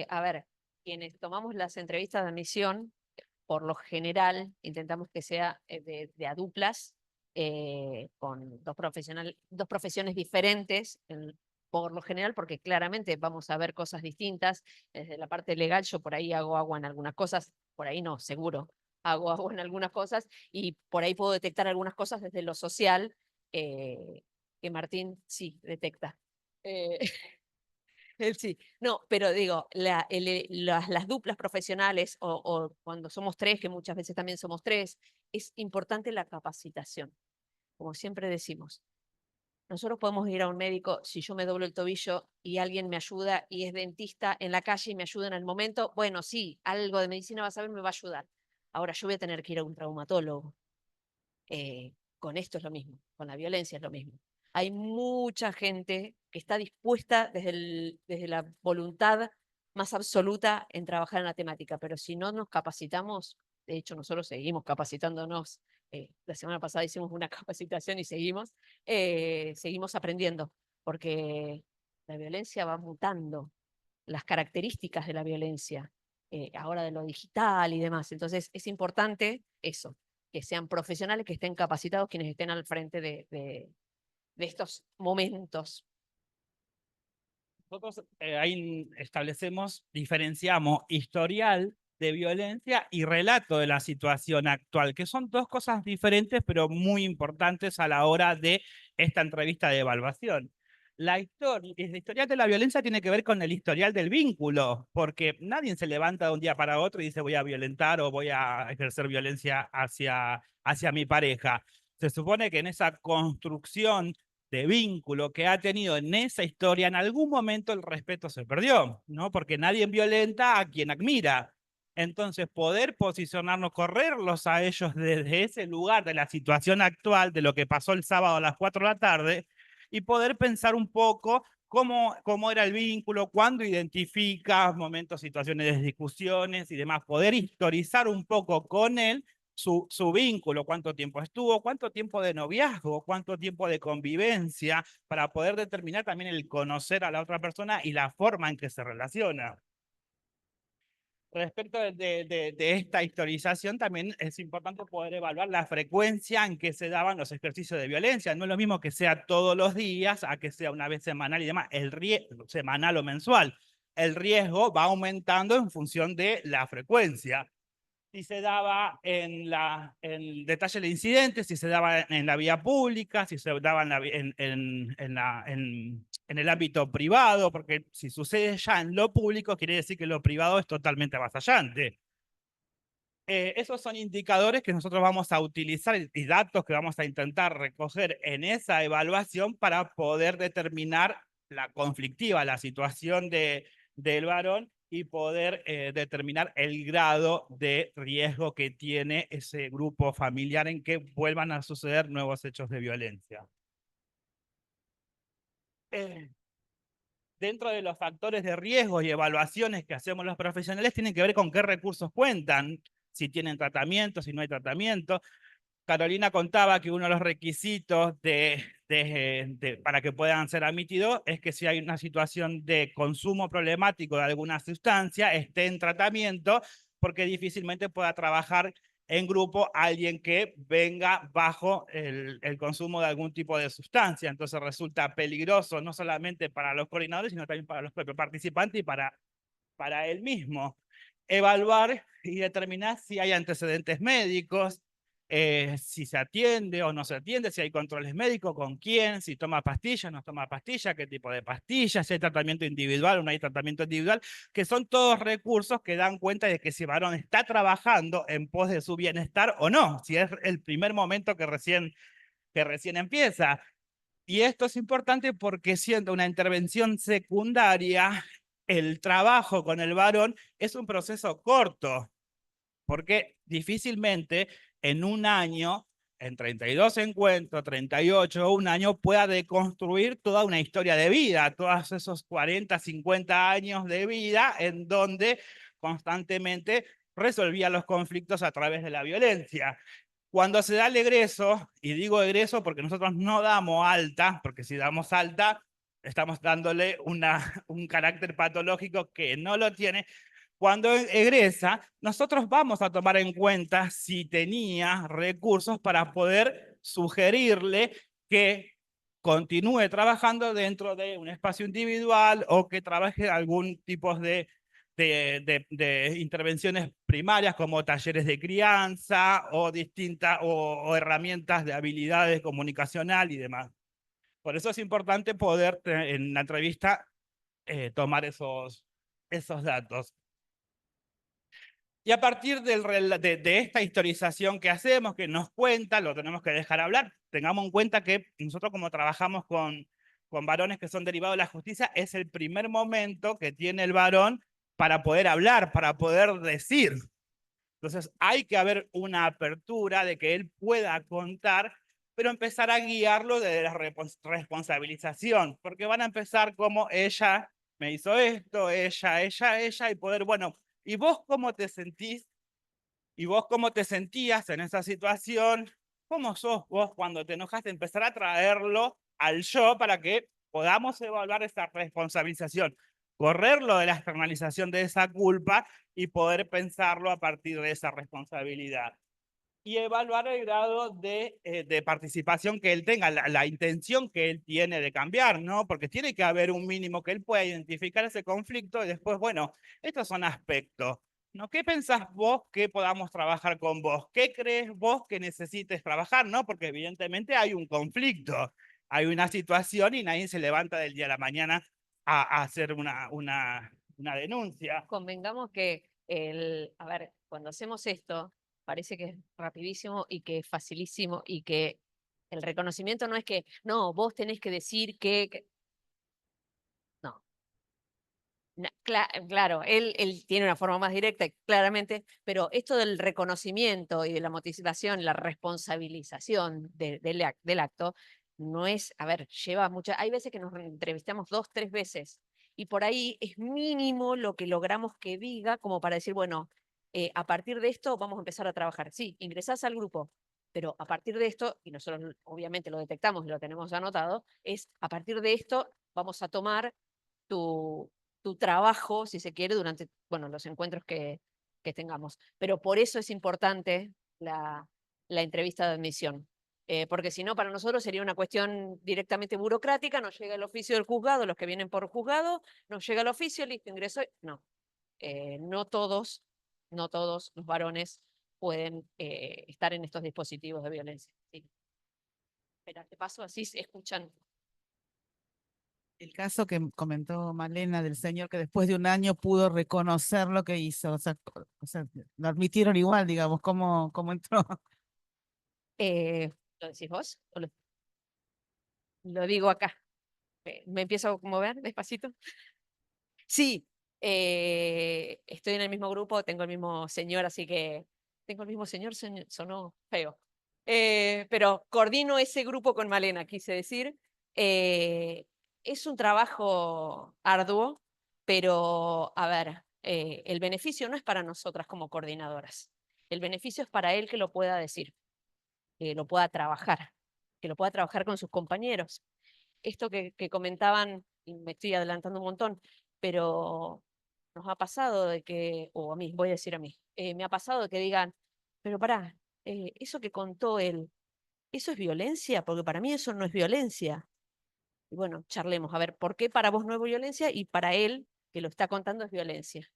a ver, quienes tomamos las entrevistas de admisión, por lo general, intentamos que sea de a duplas, con dos profesiones diferentes, por lo general, porque claramente vamos a ver cosas distintas. Desde la parte legal, yo por ahí hago agua en algunas cosas, por ahí no, seguro, hago agua en algunas cosas, y por ahí puedo detectar algunas cosas desde lo social, que Martín sí detecta. Él sí. No, pero digo, las duplas profesionales o cuando somos tres, que muchas veces también somos tres, es importante la capacitación. Como siempre decimos, nosotros podemos ir a un médico, si yo me doblo el tobillo y alguien me ayuda y es dentista en la calle y me ayuda en el momento, bueno, sí, algo de medicina va a saber, me va a ayudar. Ahora yo voy a tener que ir a un traumatólogo. Con esto es lo mismo, con la violencia es lo mismo. Hay mucha gente que está dispuesta desde la voluntad más absoluta en trabajar en la temática, pero si no nos capacitamos, de hecho nosotros seguimos capacitándonos, la semana pasada hicimos una capacitación y seguimos aprendiendo, porque la violencia va mutando, las características de la violencia, ahora de lo digital y demás. Entonces es importante eso, que sean profesionales, que estén capacitados, quienes estén al frente de estos momentos. Nosotros ahí diferenciamos historial de violencia y relato de la situación actual, que son dos cosas diferentes, pero muy importantes a la hora de esta entrevista de evaluación. el historial de la violencia tiene que ver con el historial del vínculo, porque nadie se levanta de un día para otro y dice voy a violentar o voy a ejercer violencia hacia mi pareja. Se supone que en esa construcción de vínculo que ha tenido en esa historia, en algún momento el respeto se perdió, ¿no? Porque nadie violenta a quien admira. Entonces, poder posicionarnos, correrlos a ellos desde ese lugar de la situación actual, de lo que pasó el sábado a las 4 de la tarde, y poder pensar un poco cómo era el vínculo, cuándo identifica momentos, situaciones de discusiones y demás, poder historizar un poco con él su vínculo, cuánto tiempo estuvo, cuánto tiempo de noviazgo, cuánto tiempo de convivencia, para poder determinar también el conocer a la otra persona y la forma en que se relaciona. Respecto de esta historización, también es importante poder evaluar la frecuencia en que se daban los ejercicios de violencia. No es lo mismo que sea todos los días a que sea una vez semanal y demás, semanal o mensual. El riesgo va aumentando en función de la frecuencia. Si se daba en detalle el incidente, si se daba en la vía pública, si se daba en el ámbito privado, porque si sucede ya en lo público, quiere decir que lo privado es totalmente avasallante. Esos son indicadores que nosotros vamos a utilizar y datos que vamos a intentar recoger en esa evaluación para poder determinar la conflictiva, la situación del varón y poder determinar el grado de riesgo que tiene ese grupo familiar en que vuelvan a suceder nuevos hechos de violencia. Dentro de los factores de riesgo y evaluaciones que hacemos los profesionales tienen que ver con qué recursos cuentan, si tienen tratamiento, si no hay tratamiento. Carolina contaba que uno de los requisitos para que puedan ser admitidos es que si hay una situación de consumo problemático de alguna sustancia, esté en tratamiento, porque difícilmente pueda trabajar en grupo alguien que venga bajo el consumo de algún tipo de sustancia. Entonces resulta peligroso no solamente para los coordinadores, sino también para los propios participantes y para él mismo. Evaluar y determinar si hay antecedentes médicos, si se atiende o no se atiende, si hay controles médicos, con quién, si toma pastillas, no toma pastillas, qué tipo de pastillas, si hay tratamiento individual o no hay tratamiento individual, que son todos recursos que dan cuenta de que si el varón está trabajando en pos de su bienestar o no, si es el primer momento que recién empieza. Y esto es importante porque siendo una intervención secundaria, el trabajo con el varón es un proceso corto, porque difícilmente en un año, en 32 encuentros, 38, un año, pueda deconstruir toda una historia de vida, todos esos 40, 50 años de vida en donde constantemente resolvía los conflictos a través de la violencia. Cuando se da el egreso, y digo egreso porque nosotros no damos alta, porque si damos alta, estamos dándole un carácter patológico que no lo tiene. Cuando egresa, nosotros vamos a tomar en cuenta si tenía recursos para poder sugerirle que continúe trabajando dentro de un espacio individual o que trabaje algún tipo de intervenciones primarias como talleres de crianza o distintas o herramientas de habilidades comunicacional y demás. Por eso es importante poder en la entrevista tomar esos datos. Y a partir de esta historización que hacemos, que nos cuenta, lo tenemos que dejar hablar. Tengamos en cuenta que nosotros como trabajamos con varones que son derivados de la justicia, es el primer momento que tiene el varón para poder hablar, para poder decir. Entonces hay que haber una apertura de que él pueda contar, pero empezar a guiarlo desde la responsabilización, porque van a empezar como ella me hizo esto, ella, y poder, bueno, ¿y vos cómo te sentís? ¿Y vos cómo te sentías en esa situación? ¿Cómo sos vos cuando te enojaste? Empezar a traerlo al yo para que podamos evaluar esa responsabilización, correrlo de la externalización de esa culpa y poder pensarlo a partir de esa responsabilidad. Y evaluar el grado de participación que él tenga, la intención que él tiene de cambiar, ¿no? Porque tiene que haber un mínimo que él pueda identificar ese conflicto y después, bueno, estos son aspectos, ¿no? ¿Qué pensás vos que podamos trabajar con vos? ¿Qué crees vos que necesites trabajar, no? Porque evidentemente hay un conflicto hay una situación y nadie se levanta del día a la mañana a hacer una denuncia. Convengamos que a ver, cuando hacemos esto, parece que es rapidísimo y que es facilísimo y que el reconocimiento no es que, no, vos tenés que decir que... No. Claro, él tiene una forma más directa, claramente, pero esto del reconocimiento y de la motivación, la responsabilización del acto, no es, a ver, lleva mucha, hay veces que nos entrevistamos 2, 3 veces, y por ahí es mínimo lo que logramos que diga, como para decir, bueno, a partir de esto vamos a empezar a trabajar. Sí, ingresás al grupo, pero a partir de esto, y nosotros obviamente lo detectamos y lo tenemos anotado, es a partir de esto vamos a tomar tu trabajo, si se quiere, durante, bueno, los encuentros que tengamos. Pero por eso es importante la entrevista de admisión. Porque si no, para nosotros sería una cuestión directamente burocrática, nos llega el oficio del juzgado, los que vienen por juzgado, nos llega el oficio, listo, ingreso. No, no todos los varones pueden estar en estos dispositivos de violencia. Sí. Espera, te paso así, se escuchan. El caso que comentó Malena del señor que después de un año pudo reconocer lo que hizo, o sea, lo admitieron igual, digamos, cómo entró. ¿Lo decís vos? ¿O lo digo acá? ¿Me empiezo a mover despacito? Sí, estoy en el mismo grupo, tengo el mismo señor, así que tengo el mismo señor, sonó feo. Pero coordino ese grupo con Malena, quise decir. Es un trabajo arduo, pero a ver, el beneficio no es para nosotras como coordinadoras. El beneficio es para él que lo pueda decir, que lo pueda trabajar con sus compañeros. Esto que comentaban, y me estoy adelantando un montón, pero nos ha pasado de que, o a mí, voy a decir a mí, me ha pasado de que digan, pero pará, eso que contó él, ¿eso es violencia? Porque para mí eso no es violencia. Y bueno, charlemos, a ver, ¿por qué para vos no es violencia y para él, que lo está contando, es violencia?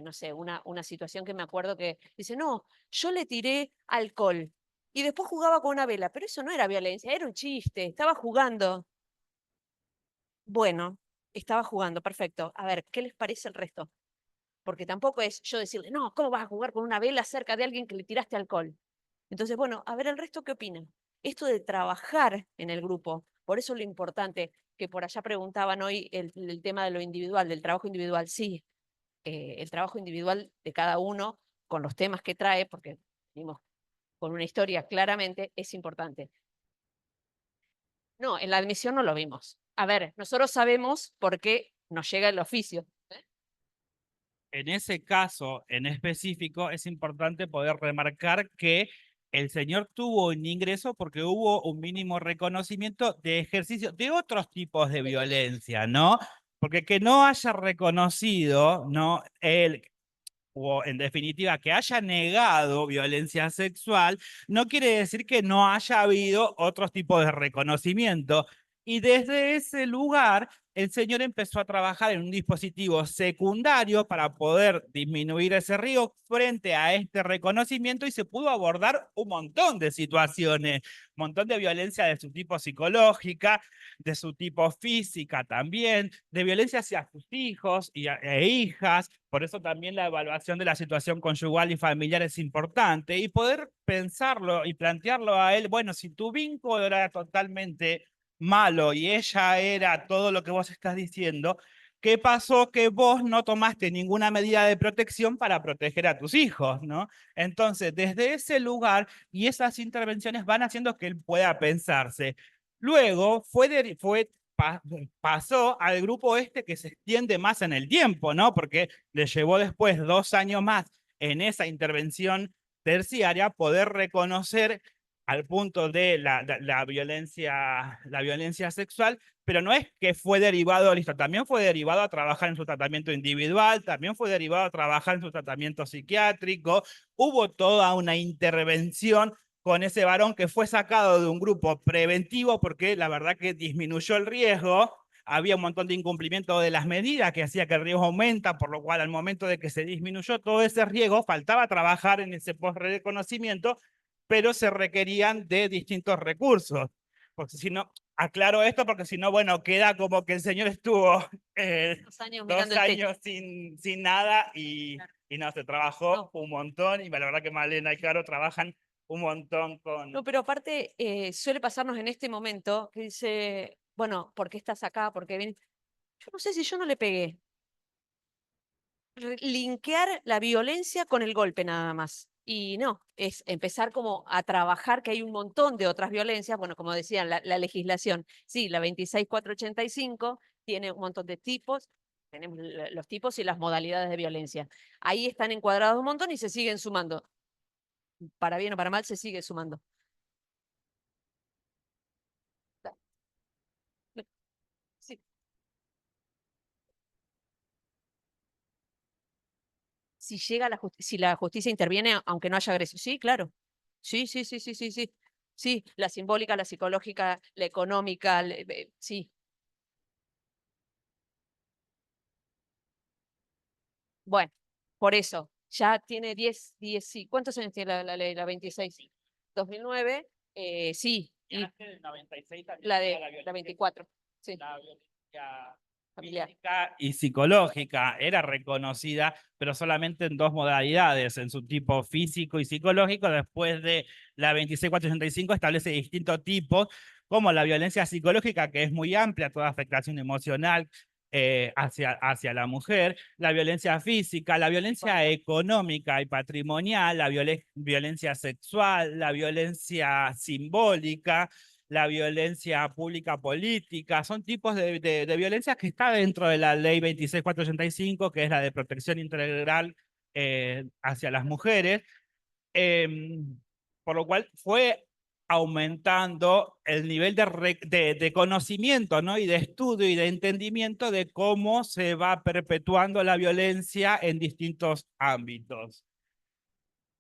No sé, una situación que me acuerdo que dice, no, yo le tiré alcohol y después jugaba con una vela, pero eso no era violencia, era un chiste, estaba jugando. Bueno, estaba jugando, perfecto. A ver, ¿qué les parece el resto? Porque tampoco es yo decirle, no, ¿cómo vas a jugar con una vela cerca de alguien que le tiraste alcohol? Entonces, bueno, a ver el resto qué opinan. Esto de trabajar en el grupo, por eso lo importante, que por allá preguntaban hoy el tema de lo individual, del trabajo individual. Sí, el trabajo individual de cada uno con los temas que trae, porque venimos con una historia claramente, es importante. No, en la admisión no lo vimos. A ver, nosotros sabemos por qué nos llega el oficio. En ese caso en específico es importante poder remarcar que el señor tuvo un ingreso porque hubo un mínimo reconocimiento de ejercicio de otros tipos de violencia, ¿no? Porque que no haya reconocido, ¿no? Él, o en definitiva que haya negado violencia sexual, no quiere decir que no haya habido otros tipos de reconocimiento. Y desde ese lugar, el señor empezó a trabajar en un dispositivo secundario para poder disminuir ese riesgo frente a este reconocimiento y se pudo abordar un montón de situaciones, un montón de violencia de su tipo psicológica, de su tipo física también, de violencia hacia sus hijos e hijas. Por eso también la evaluación de la situación conyugal y familiar es importante y poder pensarlo y plantearlo a él, bueno, si tu vínculo era totalmente malo y ella era todo lo que vos estás diciendo, ¿qué pasó que vos no tomaste ninguna medida de protección para proteger a tus hijos, ¿no? Entonces, desde ese lugar y esas intervenciones van haciendo que él pueda pensarse. Luego pasó al grupo este que se extiende más en el tiempo, ¿no? Porque le llevó después 2 años más en esa intervención terciaria poder reconocer al punto de la violencia sexual, pero no es que fue derivado, listo, también fue derivado a trabajar en su tratamiento individual, también fue derivado a trabajar en su tratamiento psiquiátrico, hubo toda una intervención con ese varón que fue sacado de un grupo preventivo porque la verdad que disminuyó el riesgo, había un montón de incumplimiento de las medidas que hacía que el riesgo aumenta, por lo cual al momento de que se disminuyó todo ese riesgo, faltaba trabajar en ese post-reconocimiento, pero se requerían de distintos recursos. porque si no, aclaro esto porque si no, bueno, queda como que el señor estuvo 2 años 2 mirando el techo. años sin nada y no, se trabajó No. un montón y la verdad que Malena y Caro trabajan un montón con... No, pero aparte suele pasarnos en este momento que dice, bueno, ¿por qué estás acá? ¿Por qué vienes? Yo no sé si yo no le pegué. Linkear la violencia con el golpe nada más. Y no, es empezar como a trabajar que hay un montón de otras violencias. Bueno, como decían, la legislación, sí, la 26485 tiene un montón de tipos, tenemos los tipos y las modalidades de violencia. Ahí están encuadrados un montón y se siguen sumando. Para bien o para mal, se sigue sumando. Sí. Si llega si la justicia interviene, aunque no haya agresión. Sí, claro. Sí, sí, sí, sí, sí, sí. Sí, la simbólica, la psicológica, la económica, sí. Bueno, por eso, ya tiene 10, sí. ¿Cuántos años tiene la ley? La 26. 2009, sí. Y Y antes del 96 también la estaba de violencia, la 24, sí, la violencia familiar. física y psicológica era reconocida, pero solamente en 2 modalidades, en su tipo físico y psicológico. Después de la 26485 establece distintos tipos, como la violencia psicológica, que es muy amplia, toda afectación emocional hacia la mujer, la violencia física, la violencia económica y patrimonial, la violencia sexual, la violencia simbólica, la violencia pública política, son tipos de violencia que está dentro de la ley 26485, que es la de protección integral hacia las mujeres, por lo cual fue aumentando el nivel de conocimiento, ¿no? Y de estudio y de entendimiento de cómo se va perpetuando la violencia en distintos ámbitos.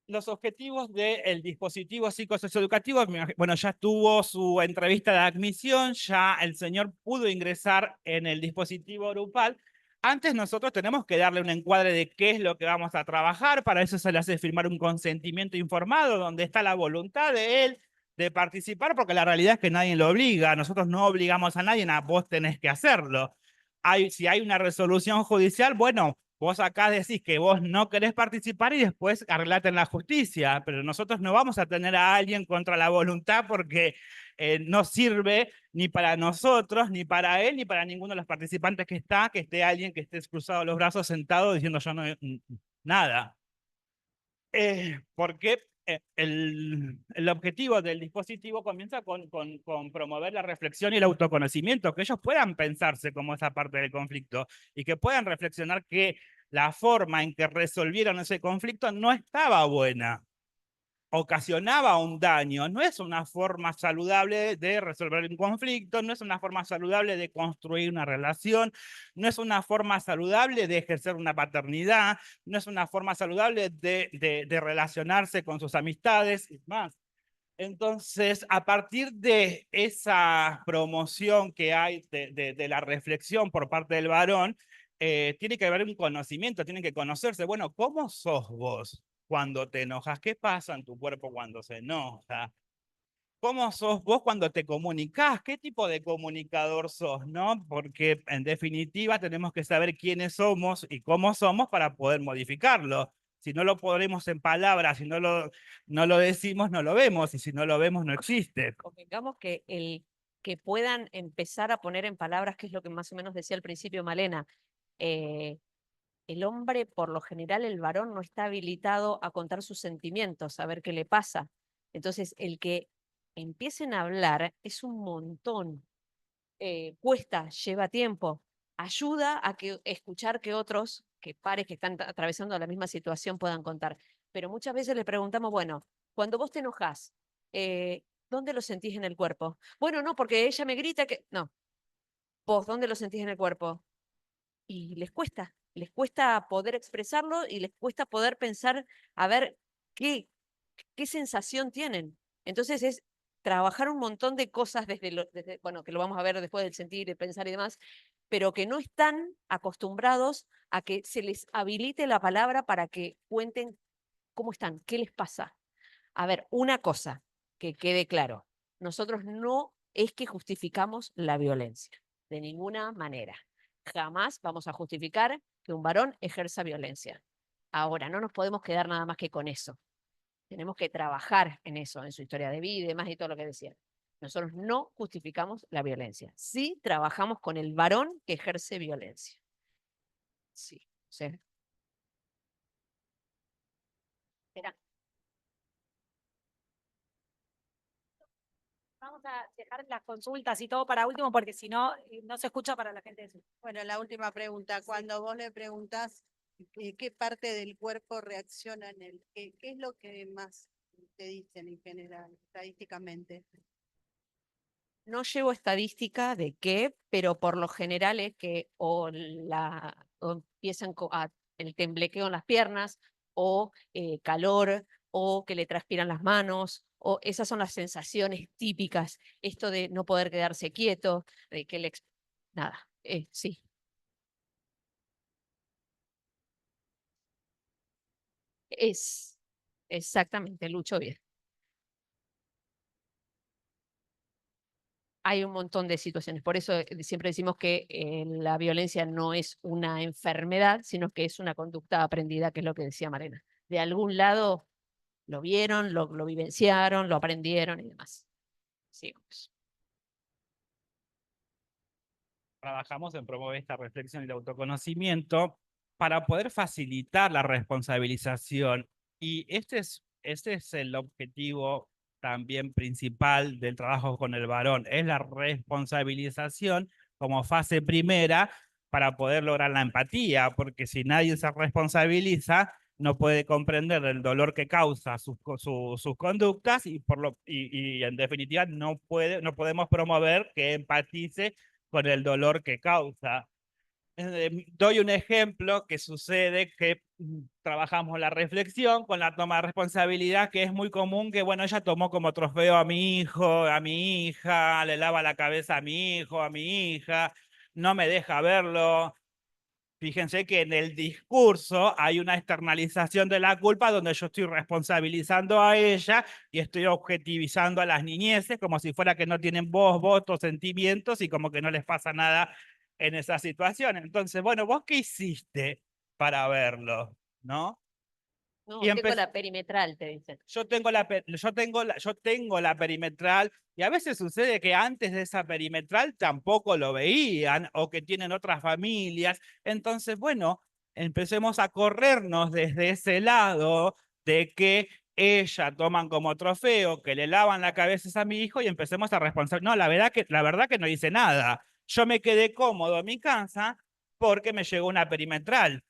Los objetivos del dispositivo psicosocioeducativo, bueno, ya tuvo su entrevista de admisión, ya el señor pudo ingresar en el dispositivo grupal. Antes nosotros tenemos que darle un encuadre de qué es lo que vamos a trabajar, para eso se le hace firmar un consentimiento informado donde está la voluntad de él de participar, porque la realidad es que nadie lo obliga, nosotros no obligamos a nadie, vos tenés que hacerlo. Si hay una resolución judicial, bueno, vos acá decís que vos no querés participar y después arreglate en la justicia, pero nosotros no vamos a tener a alguien contra la voluntad porque no sirve ni para nosotros, ni para él, ni para ninguno de los participantes que esté alguien que esté cruzado los brazos sentado diciendo yo no, nada. Porque el objetivo del dispositivo comienza con promover la reflexión y el autoconocimiento, que ellos puedan pensarse como esa parte del conflicto y que puedan reflexionar que la forma en que resolvieron ese conflicto no estaba buena, ocasionaba un daño. No es una forma saludable de resolver un conflicto, no es una forma saludable de construir una relación, no es una forma saludable de ejercer una paternidad, no es una forma saludable de relacionarse con sus amistades y más. Entonces, a partir de esa promoción que hay de la reflexión por parte del varón, tiene que haber un conocimiento, tienen que conocerse. Bueno, ¿cómo sos vos cuando te enojas? ¿Qué pasa en tu cuerpo cuando se enoja? ¿Cómo sos vos cuando te comunicás? ¿Qué tipo de comunicador sos, no? Porque en definitiva tenemos que saber quiénes somos y cómo somos para poder modificarlo. Si no lo ponemos en palabras, si no lo decimos, no lo vemos, y si no lo vemos, no existe. Convengamos que que puedan empezar a poner en palabras, que es lo que más o menos decía al principio Malena, el hombre, por lo general, el varón no está habilitado a contar sus sentimientos, a ver qué le pasa. Entonces, el que empiecen a hablar es un montón. Cuesta, lleva tiempo, ayuda a que escuchar que otros, que pares que están atravesando la misma situación puedan contar. Pero muchas veces le preguntamos, bueno, cuando vos te enojás, ¿dónde lo sentís en el cuerpo? Bueno, no, porque ella me grita que... No, vos, ¿dónde lo sentís en el cuerpo? Y les cuesta poder expresarlo y les cuesta poder pensar a ver qué sensación tienen. Entonces es trabajar un montón de cosas bueno, que lo vamos a ver después del sentir, el pensar y demás, pero que no están acostumbrados a que se les habilite la palabra para que cuenten cómo están, qué les pasa. A ver, una cosa que quede claro, nosotros no es que justificamos la violencia. De ninguna manera. Jamás vamos a justificar que un varón ejerza violencia. Ahora, no nos podemos quedar nada más que con eso. Tenemos que trabajar en eso, en su historia de vida y demás y todo lo que decía. Nosotros no justificamos la violencia. Sí trabajamos con el varón que ejerce violencia. Sí, sí. Espera. Vamos a dejar las consultas y todo para último, porque si no, no se escucha para la gente de Zoom. Bueno, la última pregunta. Cuando vos le preguntás qué parte del cuerpo reacciona en él, ¿qué es lo que más te dicen en general, estadísticamente? No llevo estadística de qué, pero por lo general es que o empiezan el temblequeo en las piernas, o calor, o que le transpiran las manos, o esas son las sensaciones típicas. Esto de no poder quedarse quieto, de que nada, sí. Es exactamente, Lucho, bien. Hay un montón de situaciones. Por eso siempre decimos que la violencia no es una enfermedad, sino que es una conducta aprendida, que es lo que decía Marena. De algún lado lo vieron, lo vivenciaron, lo aprendieron y demás. Sigamos. Trabajamos en promover esta reflexión y el autoconocimiento para poder facilitar la responsabilización. Y este es el objetivo también principal del trabajo con el varón, es la responsabilización como fase primera para poder lograr la empatía, porque si nadie se responsabiliza, no puede comprender el dolor que causa sus conductas y en definitiva no podemos promover que empatice con el dolor que causa. Doy un ejemplo que sucede que trabajamos la reflexión con la toma de responsabilidad, que es muy común que, bueno, ella tomó como trofeo a mi hijo, a mi hija, le lava la cabeza a mi hijo, a mi hija, no me deja verlo. Fíjense que en el discurso hay una externalización de la culpa donde yo estoy responsabilizando a ella y estoy objetivizando a las niñeces como si fuera que no tienen voz, voto, sentimientos y como que no les pasa nada en esa situación. Entonces, bueno, ¿vos qué hiciste para verlo? ¿No? No, Y tengo la perimetral, te dicen. yo tengo la perimetral y a veces sucede que antes de esa perimetral tampoco lo veían o que tienen otras familias. Entonces, bueno, empecemos a corrernos desde ese lado de que ella toman como trofeo, que le lavan la cabeza a mi hijo y empecemos a responsabilizar. No, la verdad que no hice nada. Yo me quedé cómodo en mi casa porque me llegó una perimetral.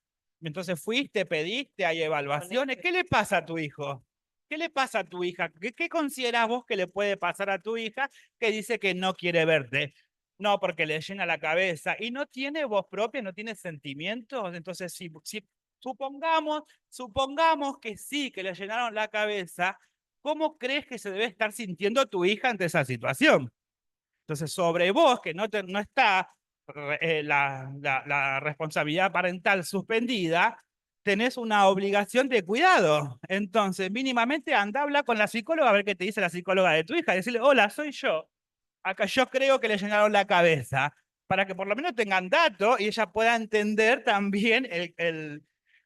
Entonces fuiste, pediste, hay evaluaciones. ¿Qué le pasa a tu hijo? ¿Qué le pasa a tu hija? ¿Qué considerás vos que le puede pasar a tu hija que dice que no quiere verte? No, porque le llena la cabeza y no tiene voz propia, no tiene sentimientos. Entonces, si supongamos que sí, que le llenaron la cabeza, ¿cómo crees que se debe estar sintiendo tu hija ante esa situación? Entonces, sobre vos, que no está la responsabilidad parental suspendida, tenés una obligación de cuidado. Entonces, mínimamente anda, habla con la psicóloga a ver qué te dice la psicóloga de tu hija. Decirle, hola, soy yo. Acá yo creo que le llenaron la cabeza. Para que por lo menos tengan datos y ella pueda entender también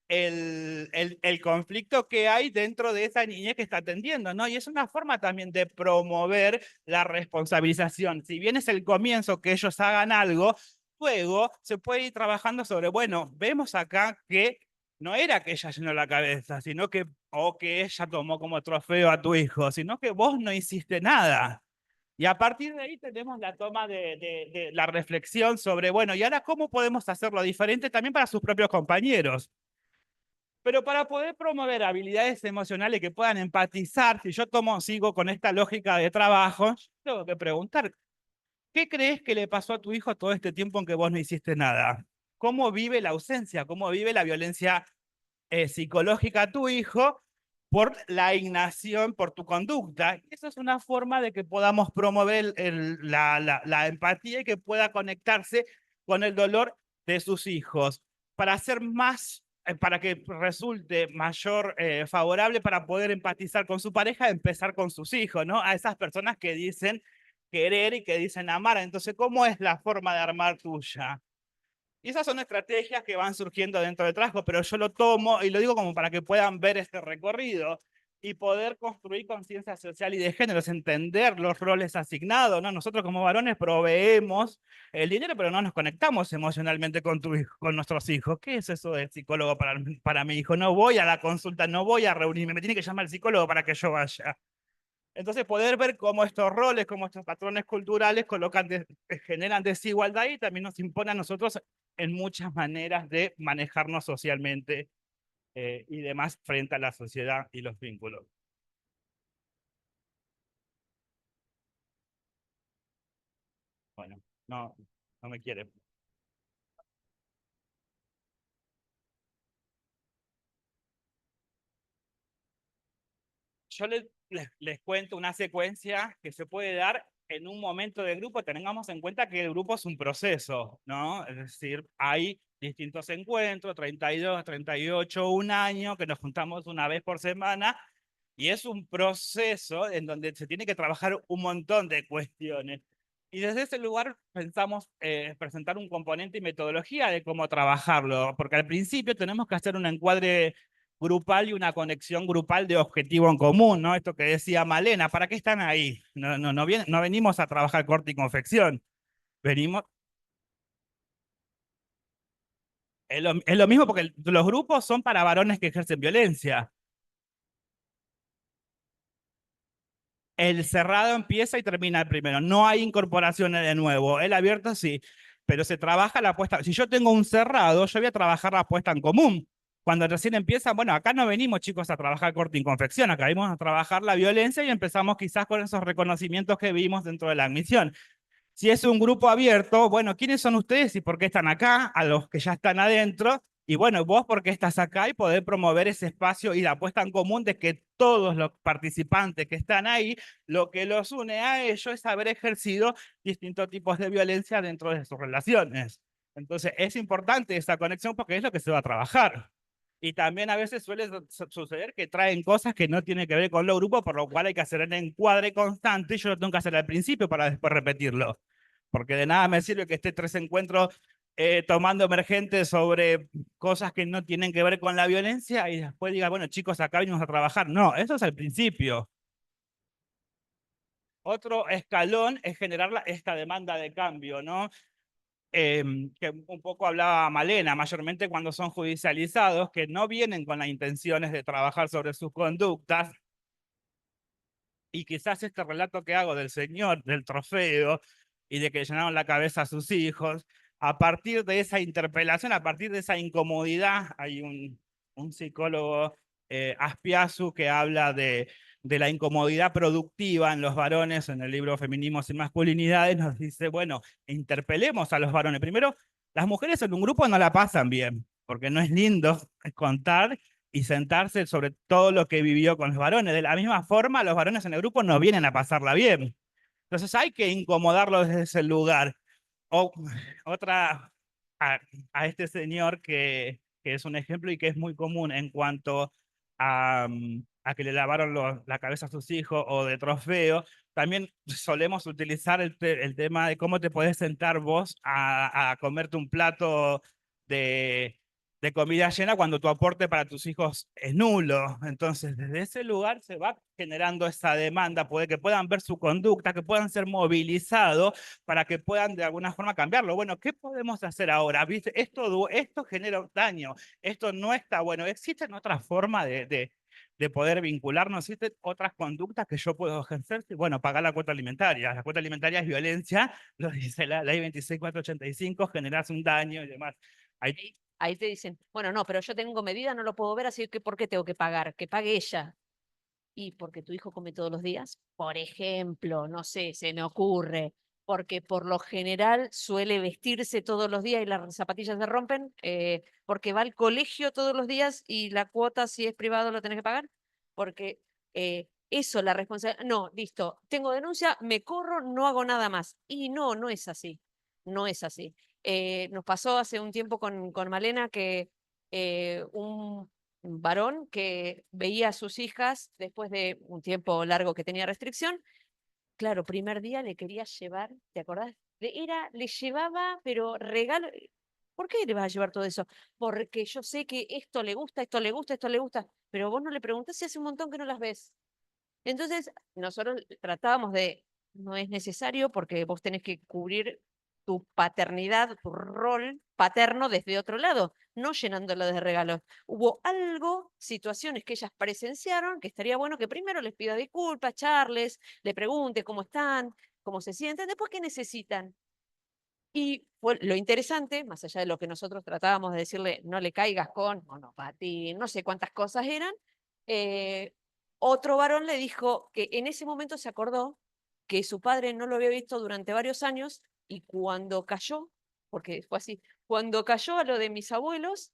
el conflicto que hay dentro de esa niñez que está atendiendo, ¿no? Y es una forma también de promover la responsabilización. Si bien es el comienzo que ellos hagan algo, luego se puede ir trabajando sobre, bueno, vemos acá que no era que ella llenó la cabeza, sino que, o que ella tomó como trofeo a tu hijo, sino que vos no hiciste nada. Y a partir de ahí tenemos la toma de la reflexión sobre, bueno, ¿y ahora cómo podemos hacerlo diferente también para sus propios compañeros? Pero para poder promover habilidades emocionales que puedan empatizar, si yo sigo con esta lógica de trabajo, tengo que preguntar, ¿qué crees que le pasó a tu hijo todo este tiempo en que vos no hiciste nada? ¿Cómo vive la ausencia? ¿Cómo vive la violencia psicológica a tu hijo por la ignación, por tu conducta? Eso es una forma de que podamos promover la empatía y que pueda conectarse con el dolor de sus hijos para hacer más, para que resulte mayor favorable para poder empatizar con su pareja, empezar con sus hijos, ¿no? A esas personas que dicen querer y que dicen amar. Entonces, ¿cómo es la forma de armar tuya? Y esas son estrategias que van surgiendo dentro del trabajo, pero yo lo tomo y lo digo como para que puedan ver este recorrido y poder construir conciencia social y de género, es entender los roles asignados, ¿no? Nosotros como varones proveemos el dinero, pero no nos conectamos emocionalmente con tu hijo, con nuestros hijos. ¿Qué es eso del psicólogo para mi hijo? No voy a la consulta, no voy a reunirme, me tiene que llamar el psicólogo para que yo vaya. Entonces, poder ver cómo estos roles, cómo estos patrones culturales generan desigualdad y también nos impone a nosotros en muchas maneras de manejarnos socialmente y demás frente a la sociedad y los vínculos. Bueno, no me quiere. Yo les cuento una secuencia que se puede dar en un momento de grupo. Tengamos en cuenta que el grupo es un proceso, ¿no? Es decir, hay distintos encuentros, 32, 38, un año, que nos juntamos una vez por semana, y es un proceso en donde se tiene que trabajar un montón de cuestiones. Y desde ese lugar pensamos presentar un componente y metodología de cómo trabajarlo, porque al principio tenemos que hacer un encuadre grupal y una conexión grupal de objetivo en común, ¿no? Esto que decía Malena, ¿para qué están ahí? No venimos a trabajar corte y confección, venimos... Es lo mismo porque los grupos son para varones que ejercen violencia. El cerrado empieza y termina el primero. No hay incorporaciones de nuevo. El abierto sí, pero se trabaja la puesta. Si yo tengo un cerrado, yo voy a trabajar la puesta en común. Cuando recién empieza, bueno, acá no venimos, chicos, a trabajar corte y confección, acá venimos a trabajar la violencia y empezamos quizás con esos reconocimientos que vimos dentro de la admisión. Si es un grupo abierto, bueno, ¿quiénes son ustedes y por qué están acá? A los que ya están adentro. Y bueno, vos por qué estás acá y poder promover ese espacio y la puesta en común de que todos los participantes que están ahí, lo que los une a ellos es haber ejercido distintos tipos de violencia dentro de sus relaciones. Entonces, es importante esa conexión porque es lo que se va a trabajar. Y también a veces suele suceder que traen cosas que no tienen que ver con los grupos, por lo cual hay que hacer el encuadre constante y yo lo tengo que hacer al principio para después repetirlo. Porque de nada me sirve que esté 3 encuentros tomando emergentes sobre cosas que no tienen que ver con la violencia y después diga, bueno, chicos, acá venimos a trabajar. No, eso es al principio. Otro escalón es generar esta demanda de cambio, ¿no? Que un poco hablaba Malena, mayormente cuando son judicializados, que no vienen con las intenciones de trabajar sobre sus conductas. Y quizás este relato que hago del señor, del trofeo, y de que llenaron la cabeza a sus hijos, a partir de esa interpelación, a partir de esa incomodidad, hay un psicólogo, Aspiazu, que habla de la incomodidad productiva en los varones, en el libro Feminismos y Masculinidades, nos dice, bueno, interpelemos a los varones. Primero, las mujeres en un grupo no la pasan bien, porque no es lindo contar y sentarse sobre todo lo que vivió con los varones. De la misma forma, los varones en el grupo no vienen a pasarla bien. Entonces hay que incomodarlos desde ese lugar. O otra, a este señor que es un ejemplo y que es muy común en cuanto a que le lavaron la cabeza a sus hijos o de trofeo, también solemos utilizar el tema de cómo te podés sentar vos a comerte un plato de comida llena cuando tu aporte para tus hijos es nulo. Entonces, desde ese lugar se va generando esa demanda, puede que puedan ver su conducta, que puedan ser movilizados para que puedan de alguna forma cambiarlo. Bueno, ¿qué podemos hacer ahora? ¿Viste? Esto genera daño, esto no está bueno. ¿Existen otras formas de poder vincularnos? ¿Existen otras conductas que yo puedo ejercer? Bueno, pagar la cuota alimentaria. La cuota alimentaria es violencia, lo dice la ley 26485, generas un daño y demás. Ahí te dicen, bueno, no, pero yo tengo medida, no lo puedo ver, así que ¿por qué tengo que pagar? Que pague ella. ¿Y porque tu hijo come todos los días? Por ejemplo, no sé, se me ocurre, porque por lo general suele vestirse todos los días y las zapatillas se rompen, porque va al colegio todos los días y la cuota, si es privado, lo tenés que pagar, porque eso, la responsabilidad, no, listo, tengo denuncia, me corro, no hago nada más. Y no, no es así, no es así. Nos pasó hace un tiempo con Malena que un varón que veía a sus hijas después de un tiempo largo que tenía restricción, claro, primer día le quería llevar, ¿te acordás? Le llevaba, pero regalo. ¿Por qué le vas a llevar todo eso? Porque yo sé que esto le gusta, esto le gusta, esto le gusta, pero vos no le preguntás si hace un montón que no las ves. Entonces, nosotros tratábamos de, no es necesario porque vos tenés que cubrir tu paternidad, tu rol paterno desde otro lado, no llenándolo de regalos. Hubo algo, situaciones que ellas presenciaron, que estaría bueno que primero les pida disculpas, charles, le pregunte cómo están, cómo se sienten, después qué necesitan. Y lo interesante, más allá de lo que nosotros tratábamos de decirle, no le caigas con monopatín, no sé cuántas cosas eran, eh, otro varón le dijo que en ese momento se acordó que su padre no lo había visto durante varios años y cuando cayó, porque fue así, cuando cayó a lo de mis abuelos,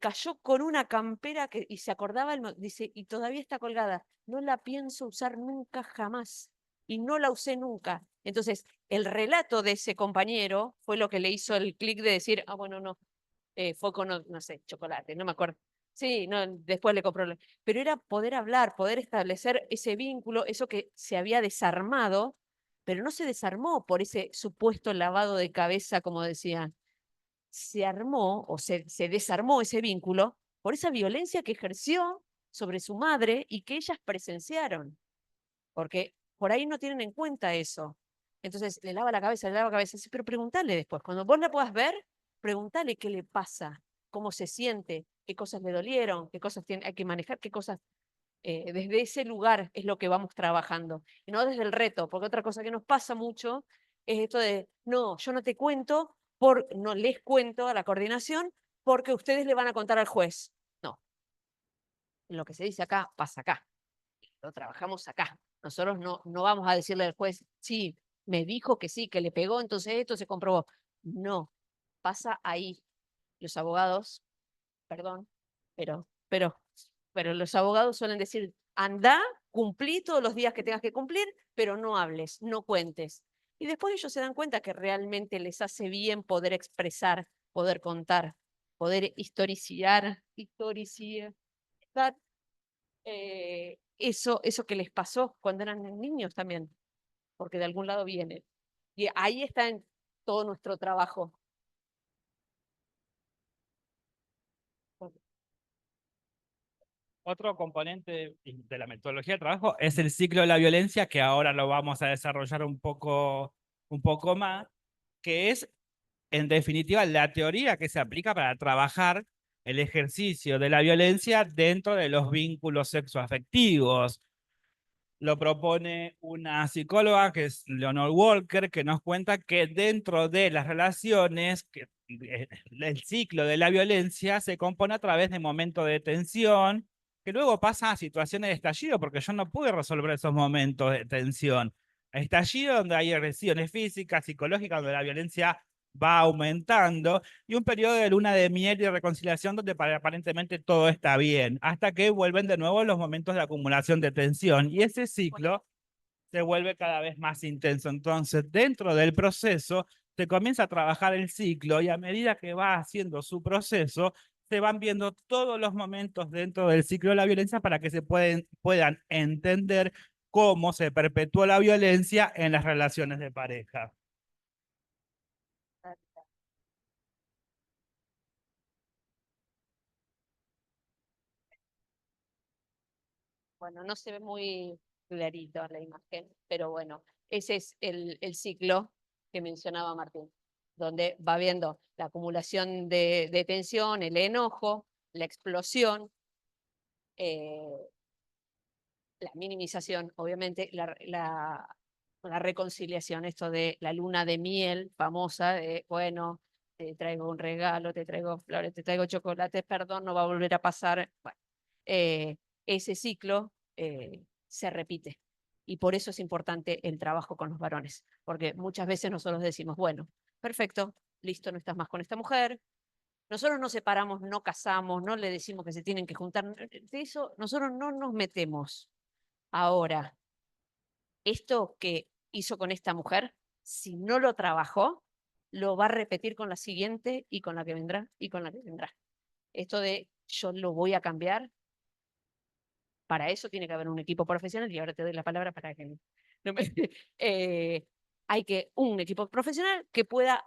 cayó con una campera y se acordaba, dice, y todavía está colgada, no la pienso usar nunca jamás y no la usé nunca. Entonces, el relato de ese compañero fue lo que le hizo el clic de decir, ah, bueno, no, fue con, no sé, chocolate, no me acuerdo. Sí, no, después le compró. Pero era poder hablar, poder establecer ese vínculo, eso que se había desarmado, pero no se desarmó por ese supuesto lavado de cabeza, como decían. Se armó o se desarmó ese vínculo por esa violencia que ejerció sobre su madre y que ellas presenciaron. Porque por ahí no tienen en cuenta eso. Entonces le lava la cabeza, le lava la cabeza, sí, pero preguntale después. Cuando vos la puedas ver, preguntale qué le pasa, cómo se siente, qué cosas le dolieron, qué cosas hay que manejar, qué cosas. Desde ese lugar es lo que vamos trabajando, y no desde el reto, porque otra cosa que nos pasa mucho es esto de, no, yo no te cuento, no les cuento a la coordinación porque ustedes le van a contar al juez. No, lo que se dice acá, pasa acá. Lo trabajamos acá. Nosotros no vamos a decirle al juez, sí, me dijo que sí, que le pegó, entonces esto se comprobó. No, pasa ahí. Los abogados, perdón, pero los abogados suelen decir, anda, cumplí todos los días que tengas que cumplir, pero no hables, no cuentes. Y después ellos se dan cuenta que realmente les hace bien poder expresar, poder contar, poder historiciar, eso que les pasó cuando eran niños también, porque de algún lado viene. Y ahí está en todo nuestro trabajo. Otro componente de la metodología de trabajo es el ciclo de la violencia, que ahora lo vamos a desarrollar un poco más, que es, en definitiva, la teoría que se aplica para trabajar el ejercicio de la violencia dentro de los vínculos sexoafectivos. Lo propone una psicóloga que es Leonore Walker, que nos cuenta que dentro de las relaciones, el ciclo de la violencia se compone a través de momentos de tensión, que luego pasa a situaciones de estallido, porque yo no pude resolver esos momentos de tensión. Estallido donde hay agresiones físicas, psicológicas, donde la violencia va aumentando, y un periodo de luna de miel y de reconciliación donde aparentemente todo está bien, hasta que vuelven de nuevo los momentos de acumulación de tensión, y ese ciclo se vuelve cada vez más intenso. Entonces, dentro del proceso, se comienza a trabajar el ciclo, y a medida que va haciendo su proceso, se van viendo todos los momentos dentro del ciclo de la violencia para que se puedan entender cómo se perpetuó la violencia en las relaciones de pareja. Bueno, no se ve muy clarito la imagen, pero bueno, ese es el ciclo que mencionaba Martín, donde va viendo la acumulación de tensión, el enojo, la explosión, la minimización, obviamente, la reconciliación, esto de la luna de miel famosa, de, bueno, te traigo un regalo, te traigo flores, te traigo chocolate, perdón, no va a volver a pasar. Bueno, ese ciclo se repite. Y por eso es importante el trabajo con los varones, porque muchas veces nosotros decimos, bueno, perfecto, listo, no estás más con esta mujer. Nosotros nos separamos, no casamos, no le decimos que se tienen que juntar. De eso nosotros no nos metemos. Ahora, esto que hizo con esta mujer, si no lo trabajó, lo va a repetir con la siguiente y con la que vendrá y con la que vendrá. Esto de yo lo voy a cambiar, para eso tiene que haber un equipo profesional, y ahora te doy la palabra para que Hay un equipo profesional que pueda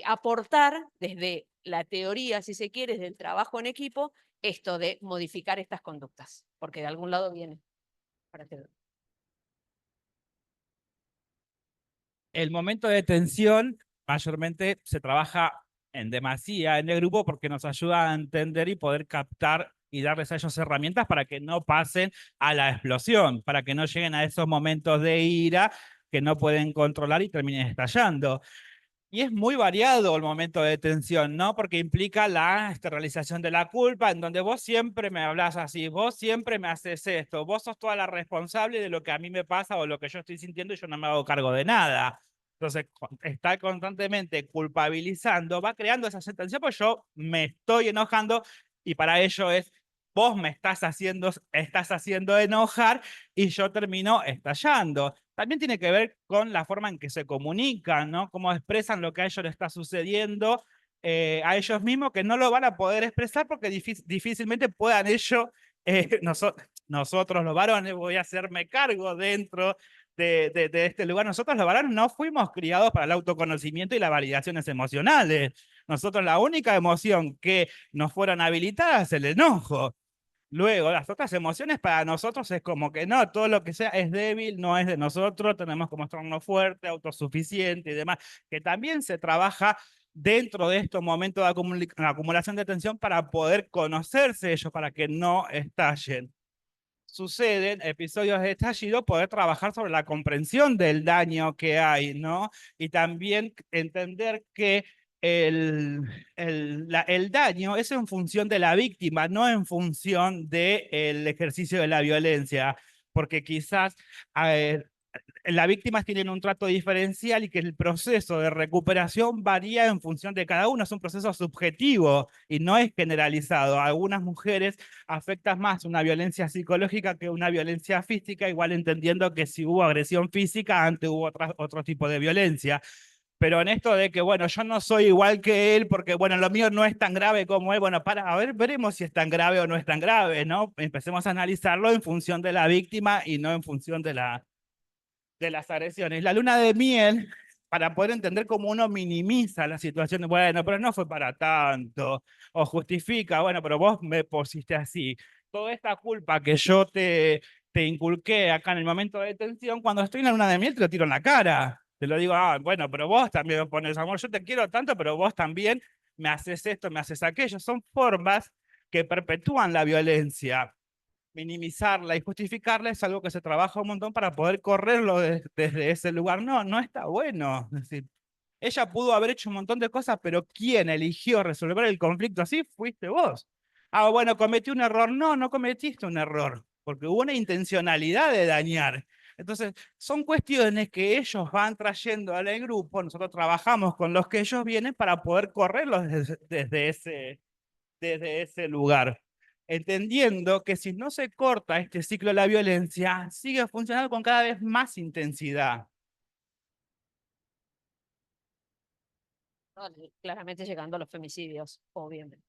aportar desde la teoría, si se quiere, desde el trabajo en equipo, esto de modificar estas conductas, porque de algún lado viene. El momento de tensión mayormente se trabaja en demasía en el grupo porque nos ayuda a entender y poder captar y darles a ellos herramientas para que no pasen a la explosión, para que no lleguen a esos momentos de ira que no pueden controlar y terminen estallando. Y es muy variado el momento de tensión, ¿no? Porque implica la externalización de la culpa, en donde vos siempre me hablas así, vos siempre me haces esto, vos sos toda la responsable de lo que a mí me pasa o lo que yo estoy sintiendo y yo no me hago cargo de nada. Entonces, estar constantemente culpabilizando va creando esa sentencia, pues yo me estoy enojando y para ello es, vos me estás haciendo enojar y yo termino estallando. También tiene que ver con la forma en que se comunican, ¿no? Cómo expresan lo que a ellos les está sucediendo a ellos mismos, que no lo van a poder expresar porque difícilmente puedan ellos, nosotros los varones, voy a hacerme cargo dentro de este lugar. Nosotros los varones no fuimos criados para el autoconocimiento y las validaciones emocionales. Nosotros la única emoción que nos fueron habilitadas es el enojo. Luego, las otras emociones para nosotros es como que no, todo lo que sea es débil, no es de nosotros, tenemos que mostrarnos fuerte, autosuficiente y demás, que también se trabaja dentro de estos momentos de acumulación de tensión para poder conocerse ellos, para que no estallen. Suceden episodios de estallido, poder trabajar sobre la comprensión del daño que hay, ¿no? Y también entender que el daño es en función de la víctima, no en función del ejercicio de la violencia, porque quizás las víctimas tienen un trato diferencial y que el proceso de recuperación varía en función de cada uno, es un proceso subjetivo y no es generalizado. A algunas mujeres afecta más una violencia psicológica que una violencia física, igual entendiendo que si hubo agresión física, antes hubo otro tipo de violencia. Pero en esto de que, bueno, yo no soy igual que él porque, bueno, lo mío no es tan grave como él, bueno, a ver, veremos si es tan grave o no es tan grave, ¿no? Empecemos a analizarlo en función de la víctima y no en función de las agresiones. La luna de miel, para poder entender cómo uno minimiza la situación, bueno, pero no fue para tanto, o justifica, bueno, pero vos me pusiste así. Toda esta culpa que yo te inculqué acá en el momento de tensión, cuando estoy en la luna de miel te lo tiro en la cara. Te lo digo, bueno, pero vos también me pones amor, yo te quiero tanto, pero vos también me haces esto, me haces aquello. Son formas que perpetúan la violencia. Minimizarla y justificarla es algo que se trabaja un montón para poder correrlo desde ese lugar. No, no está bueno. Es decir, ella pudo haber hecho un montón de cosas, pero ¿quién eligió resolver el conflicto así? Fuiste vos. Bueno, cometí un error. No, no cometiste un error, porque hubo una intencionalidad de dañar. Entonces, son cuestiones que ellos van trayendo al grupo, nosotros trabajamos con los que ellos vienen para poder correrlos desde ese lugar, entendiendo que si no se corta este ciclo de la violencia, sigue funcionando con cada vez más intensidad. Claramente llegando a los femicidios, obviamente.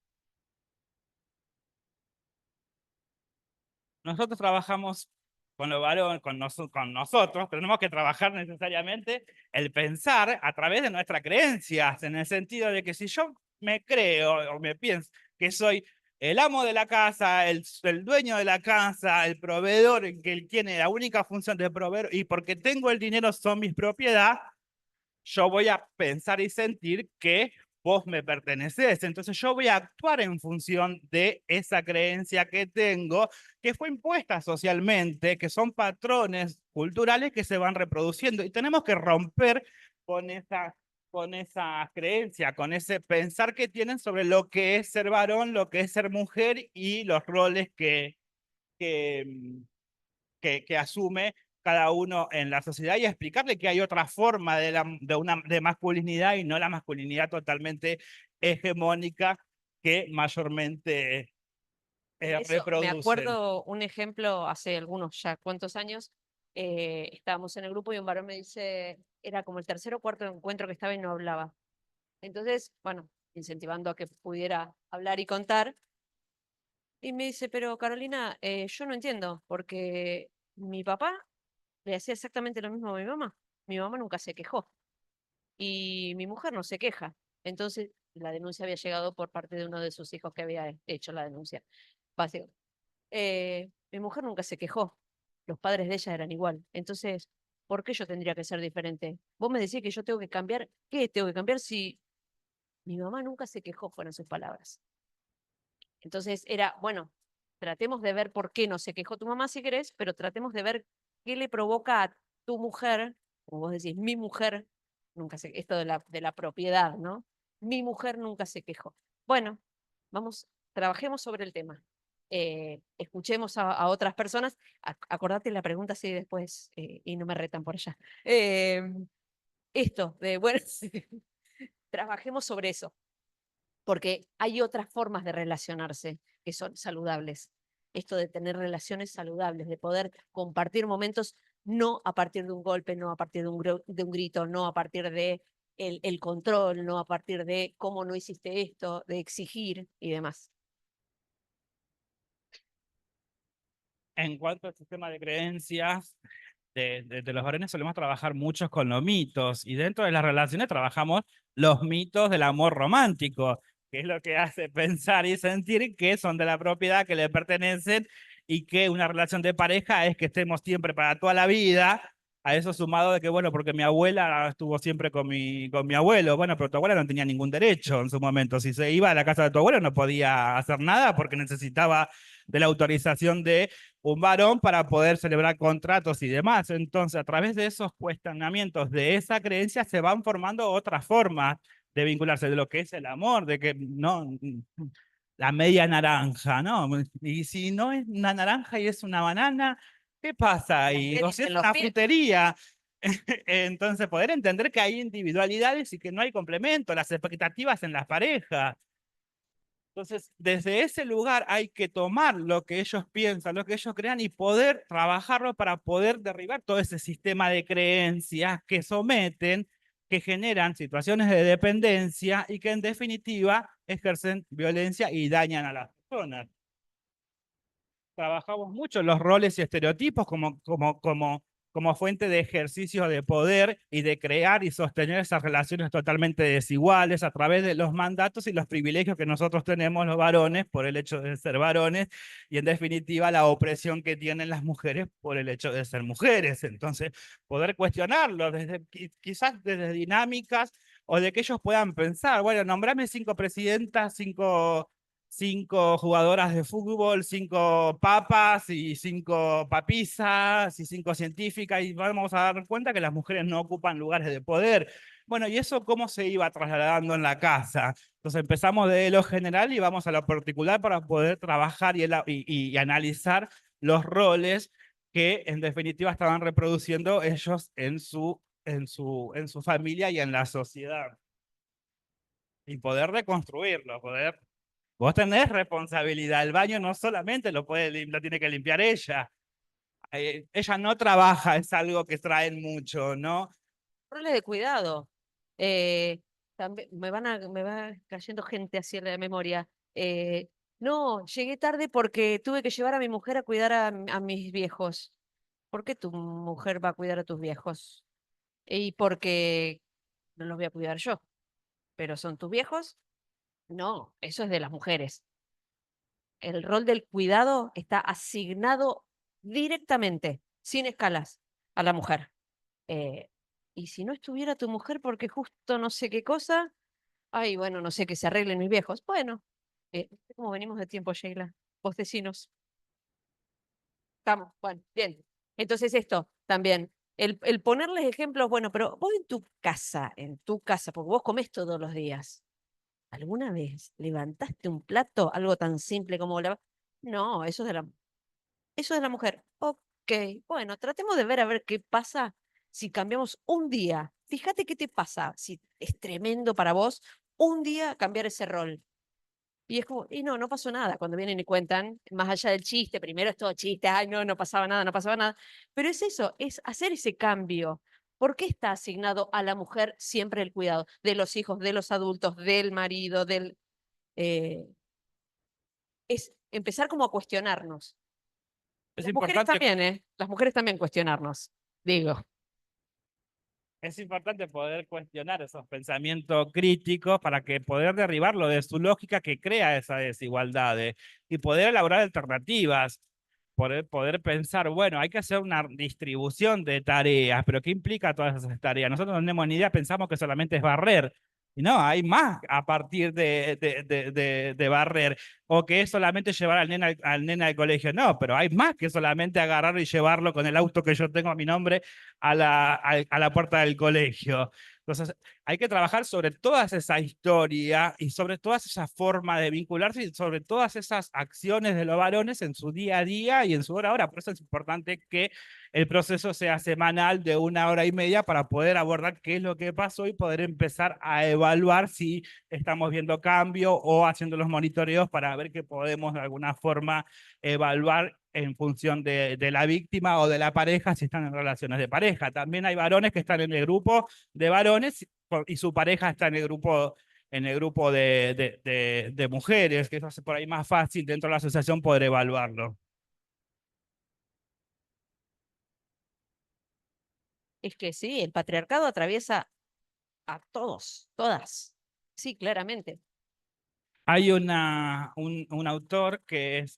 Nosotros trabajamos con los varones, con nosotros, tenemos que trabajar necesariamente el pensar a través de nuestras creencias, en el sentido de que si yo me creo o me pienso que soy el amo de la casa, el dueño de la casa, el proveedor, que él tiene la única función de proveer, y porque tengo el dinero son mis propiedades, yo voy a pensar y sentir que vos me perteneces. Entonces yo voy a actuar en función de esa creencia que tengo, que fue impuesta socialmente, que son patrones culturales que se van reproduciendo. Y tenemos que romper con esa creencia, con ese pensar que tienen sobre lo que es ser varón, lo que es ser mujer y los roles que asume cada uno en la sociedad y explicarle que hay otra forma de masculinidad y no la masculinidad totalmente hegemónica que mayormente Eso, reproducen. me acuerdo un ejemplo hace algunos ya cuantos años, estábamos en el grupo y un varón me dice, era como el tercer o cuarto encuentro que estaba y no hablaba. Entonces, bueno, incentivando a que pudiera hablar y contar, y me dice, pero Carolina, yo no entiendo, porque mi papá le hacía exactamente lo mismo a mi mamá. Mi mamá nunca se quejó y mi mujer no se queja. Entonces, la denuncia había llegado por parte de uno de sus hijos que había hecho la denuncia. Básico. Mi mujer nunca se quejó. Los padres de ella eran igual. Entonces, ¿por qué yo tendría que ser diferente? Vos me decís que yo tengo que cambiar. ¿Qué tengo que cambiar si mi mamá nunca se quejó? Fueron sus palabras. Entonces era, bueno, tratemos de ver por qué no se quejó tu mamá si querés, pero tratemos de ver qué le provoca a tu mujer, como vos decís, mi mujer, nunca se, esto de la propiedad, ¿no? Mi mujer nunca se quejó. Bueno, vamos, trabajemos sobre el tema. Escuchemos a otras personas. Acordate la pregunta así después y no me retan por allá. Esto de, bueno, trabajemos sobre eso porque hay otras formas de relacionarse que son saludables. Esto de tener relaciones saludables, de poder compartir momentos no a partir de un golpe, no a partir de un grito, no a partir de el control, no a partir de cómo no hiciste esto, de exigir y demás. En cuanto al sistema de creencias de los varones, solemos trabajar muchos con los mitos y dentro de las relaciones trabajamos los mitos del amor romántico, que es lo que hace pensar y sentir que son de la propiedad, que le pertenecen y que una relación de pareja es que estemos siempre para toda la vida. A eso sumado de que, bueno, porque mi abuela estuvo siempre con mi abuelo. Bueno, pero tu abuela no tenía ningún derecho en su momento. Si se iba a la casa de tu abuelo no podía hacer nada porque necesitaba de la autorización de un varón para poder celebrar contratos y demás. Entonces, a través de esos cuestionamientos de esa creencia se van formando otras formas de vincularse, de lo que es el amor, de que no, la media naranja, ¿no? Y si no es una naranja y es una banana, ¿qué pasa ahí? O si es una frutería. Entonces, poder entender que hay individualidades y que no hay complemento, las expectativas en las parejas. Entonces, desde ese lugar hay que tomar lo que ellos piensan, lo que ellos crean y poder trabajarlo para poder derribar todo ese sistema de creencias que someten, que generan situaciones de dependencia y que en definitiva ejercen violencia y dañan a las personas. Trabajamos mucho los roles y estereotipos como fuente de ejercicio de poder y de crear y sostener esas relaciones totalmente desiguales a través de los mandatos y los privilegios que nosotros tenemos los varones por el hecho de ser varones y en definitiva la opresión que tienen las mujeres por el hecho de ser mujeres. Entonces, poder cuestionarlo desde, quizás desde dinámicas o de que ellos puedan pensar, bueno, nombrame 5 presidentas, 5 jugadoras de fútbol, 5 papas y 5 papisas y 5 científicas y vamos a dar cuenta que las mujeres no ocupan lugares de poder. Bueno, ¿y eso cómo se iba trasladando en la casa? Entonces empezamos de lo general y vamos a lo particular para poder trabajar y analizar los roles que en definitiva estaban reproduciendo ellos en su familia y en la sociedad. Y poder reconstruirlo, poder... Vos tenés responsabilidad, el baño no solamente lo tiene que limpiar ella. Ella no trabaja, es algo que traen mucho, ¿no? Roles de cuidado. También me va cayendo gente así en la memoria. No, llegué tarde porque tuve que llevar a mi mujer a cuidar a mis viejos. ¿Por qué tu mujer va a cuidar a tus viejos? Y porque no los voy a cuidar yo. ¿Pero son tus viejos? No, eso es de las mujeres. El rol del cuidado está asignado directamente, sin escalas, a la mujer. Y si no estuviera tu mujer porque justo no sé qué cosa, ay, bueno, no sé, que se arreglen mis viejos. Bueno, ¿cómo venimos de tiempo, Sheila? Vos decinos. Estamos, bueno, bien. Entonces esto también, el ponerles ejemplos, bueno, pero vos en tu casa, porque vos comés todos los días, ¿alguna vez levantaste un plato, algo tan simple como la... No, eso es de la mujer. Ok, bueno, tratemos de ver a ver qué pasa si cambiamos un día. Fíjate qué te pasa, si es tremendo para vos, un día cambiar ese rol. Y es como, y no, no pasó nada. Cuando vienen y cuentan, más allá del chiste, primero es todo chiste, ay, no, no pasaba nada, no pasaba nada. Pero es eso, es hacer ese cambio. ¿Por qué está asignado a la mujer siempre el cuidado de los hijos, de los adultos, del marido, es empezar como a cuestionarnos. Es Las mujeres importante también, ¿eh? Las mujeres también cuestionarnos. Digo, Es importante poder cuestionar esos pensamientos críticos para que poder derribarlo de su lógica que crea esas desigualdades y poder elaborar alternativas, poder pensar, bueno, hay que hacer una distribución de tareas, pero ¿qué implica todas esas tareas? Nosotros no tenemos ni idea, pensamos que solamente es barrer. Y no, hay más a partir de barrer, o que es solamente llevar al nene al colegio. No, pero hay más que solamente agarrarlo y llevarlo con el auto que yo tengo a mi nombre a la puerta del colegio. Entonces, hay que trabajar sobre toda esa historia y sobre todas esas formas de vincularse y sobre todas esas acciones de los varones en su día a día y en su hora a hora. Por eso es importante que el proceso sea semanal de 1 hora y media para poder abordar qué es lo que pasó y poder empezar a evaluar si estamos viendo cambio o haciendo los monitoreos para ver que podemos de alguna forma evaluar en función de la víctima o de la pareja si están en relaciones de pareja. También hay varones que están en el grupo de varones y su pareja está en el grupo de mujeres, que eso hace por ahí más fácil dentro de la asociación poder evaluarlo. Es que sí, el patriarcado atraviesa a todos, todas. Sí, claramente. Hay un autor que es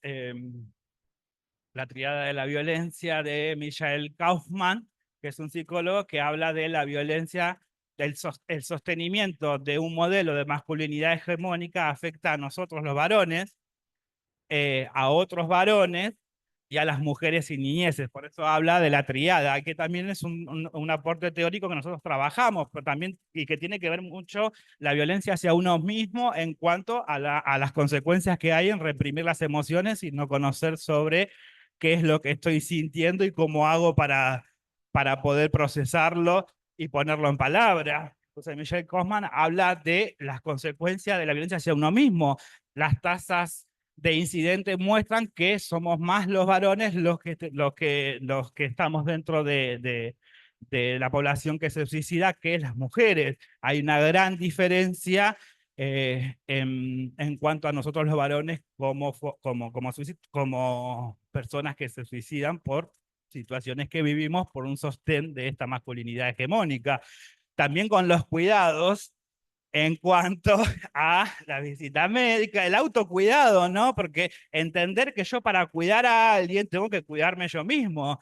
La triada de la violencia de Michael Kaufman, que es un psicólogo que habla de la violencia, el sostenimiento de un modelo de masculinidad hegemónica afecta a nosotros los varones, a otros varones y a las mujeres y niñeces. Por eso habla de la triada, que también es un aporte teórico que nosotros trabajamos, pero también y que tiene que ver mucho la violencia hacia uno mismo en cuanto a las consecuencias que hay en reprimir las emociones y no conocer sobre qué es lo que estoy sintiendo y cómo hago para poder procesarlo y ponerlo en palabras. Entonces, Michelle Kaufman habla de las consecuencias de la violencia hacia uno mismo. Las tasas de incidentes muestran que somos más los varones los que estamos dentro de la población que se suicida que las mujeres. Hay una gran diferencia en cuanto a nosotros los varones como personas que se suicidan por situaciones que vivimos por un sostén de esta masculinidad hegemónica. También con los cuidados en cuanto a la visita médica, el autocuidado, ¿no? Porque entender que yo para cuidar a alguien tengo que cuidarme yo mismo.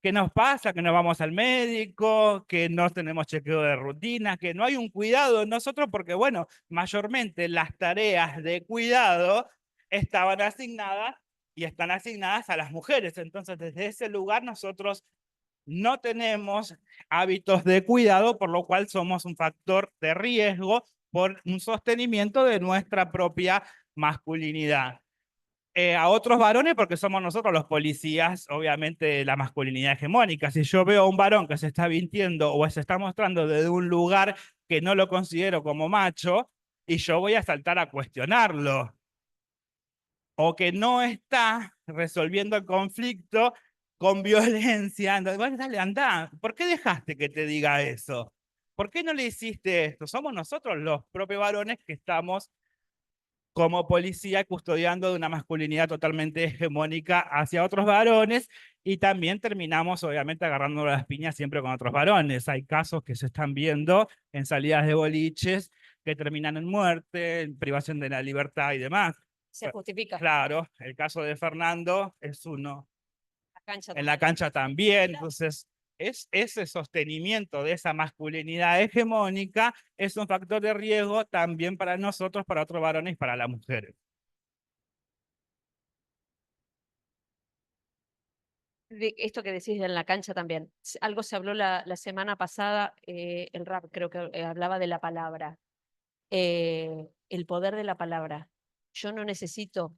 ¿Qué nos pasa? Que no vamos al médico, que no tenemos chequeo de rutina, que no hay un cuidado en nosotros porque, bueno, mayormente las tareas de cuidado estaban asignadas y están asignadas a las mujeres. Entonces, desde ese lugar nosotros no tenemos hábitos de cuidado, por lo cual somos un factor de riesgo por un sostenimiento de nuestra propia masculinidad. A otros varones porque somos nosotros los policías, obviamente, de la masculinidad hegemónica. Si yo veo a un varón que se está vintiendo o se está mostrando desde un lugar que no lo considero como macho, y yo voy a saltar a cuestionarlo, o que no está resolviendo el conflicto con violencia. Bueno, dale, anda. ¿Por qué dejaste que te diga eso? ¿Por qué no le hiciste esto? Somos nosotros los propios varones que estamos como policía custodiando de una masculinidad totalmente hegemónica hacia otros varones y también terminamos obviamente agarrando las piñas siempre con otros varones. Hay casos que se están viendo en salidas de boliches que terminan en muerte, en privación de la libertad y demás. Se justifica. Claro, el caso de Fernando es uno. La cancha En la cancha también, entonces ese sostenimiento de esa masculinidad hegemónica es un factor de riesgo también para nosotros, para otros varones y para las mujeres. De esto que decís en la cancha también. Algo se habló la semana pasada, el rap creo que hablaba de la palabra, el poder de la palabra. Yo no necesito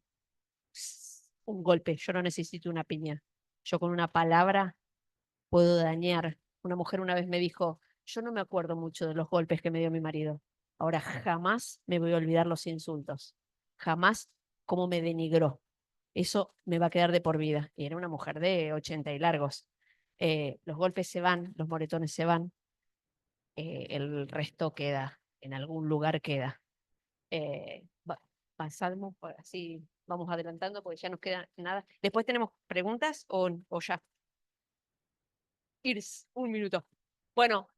un golpe, yo no necesito una piña. Yo con una palabra puedo dañar. Una mujer una vez me dijo, yo no me acuerdo mucho de los golpes que me dio mi marido. Ahora jamás me voy a olvidar los insultos. Jamás cómo me denigró. Eso me va a quedar de por vida. Y era una mujer de 80 y largos. Los golpes se van, los moretones se van, el resto queda, en algún lugar queda. Pasamos, así vamos adelantando porque ya nos queda nada. Después tenemos preguntas o ya. Irs, un minuto. Bueno,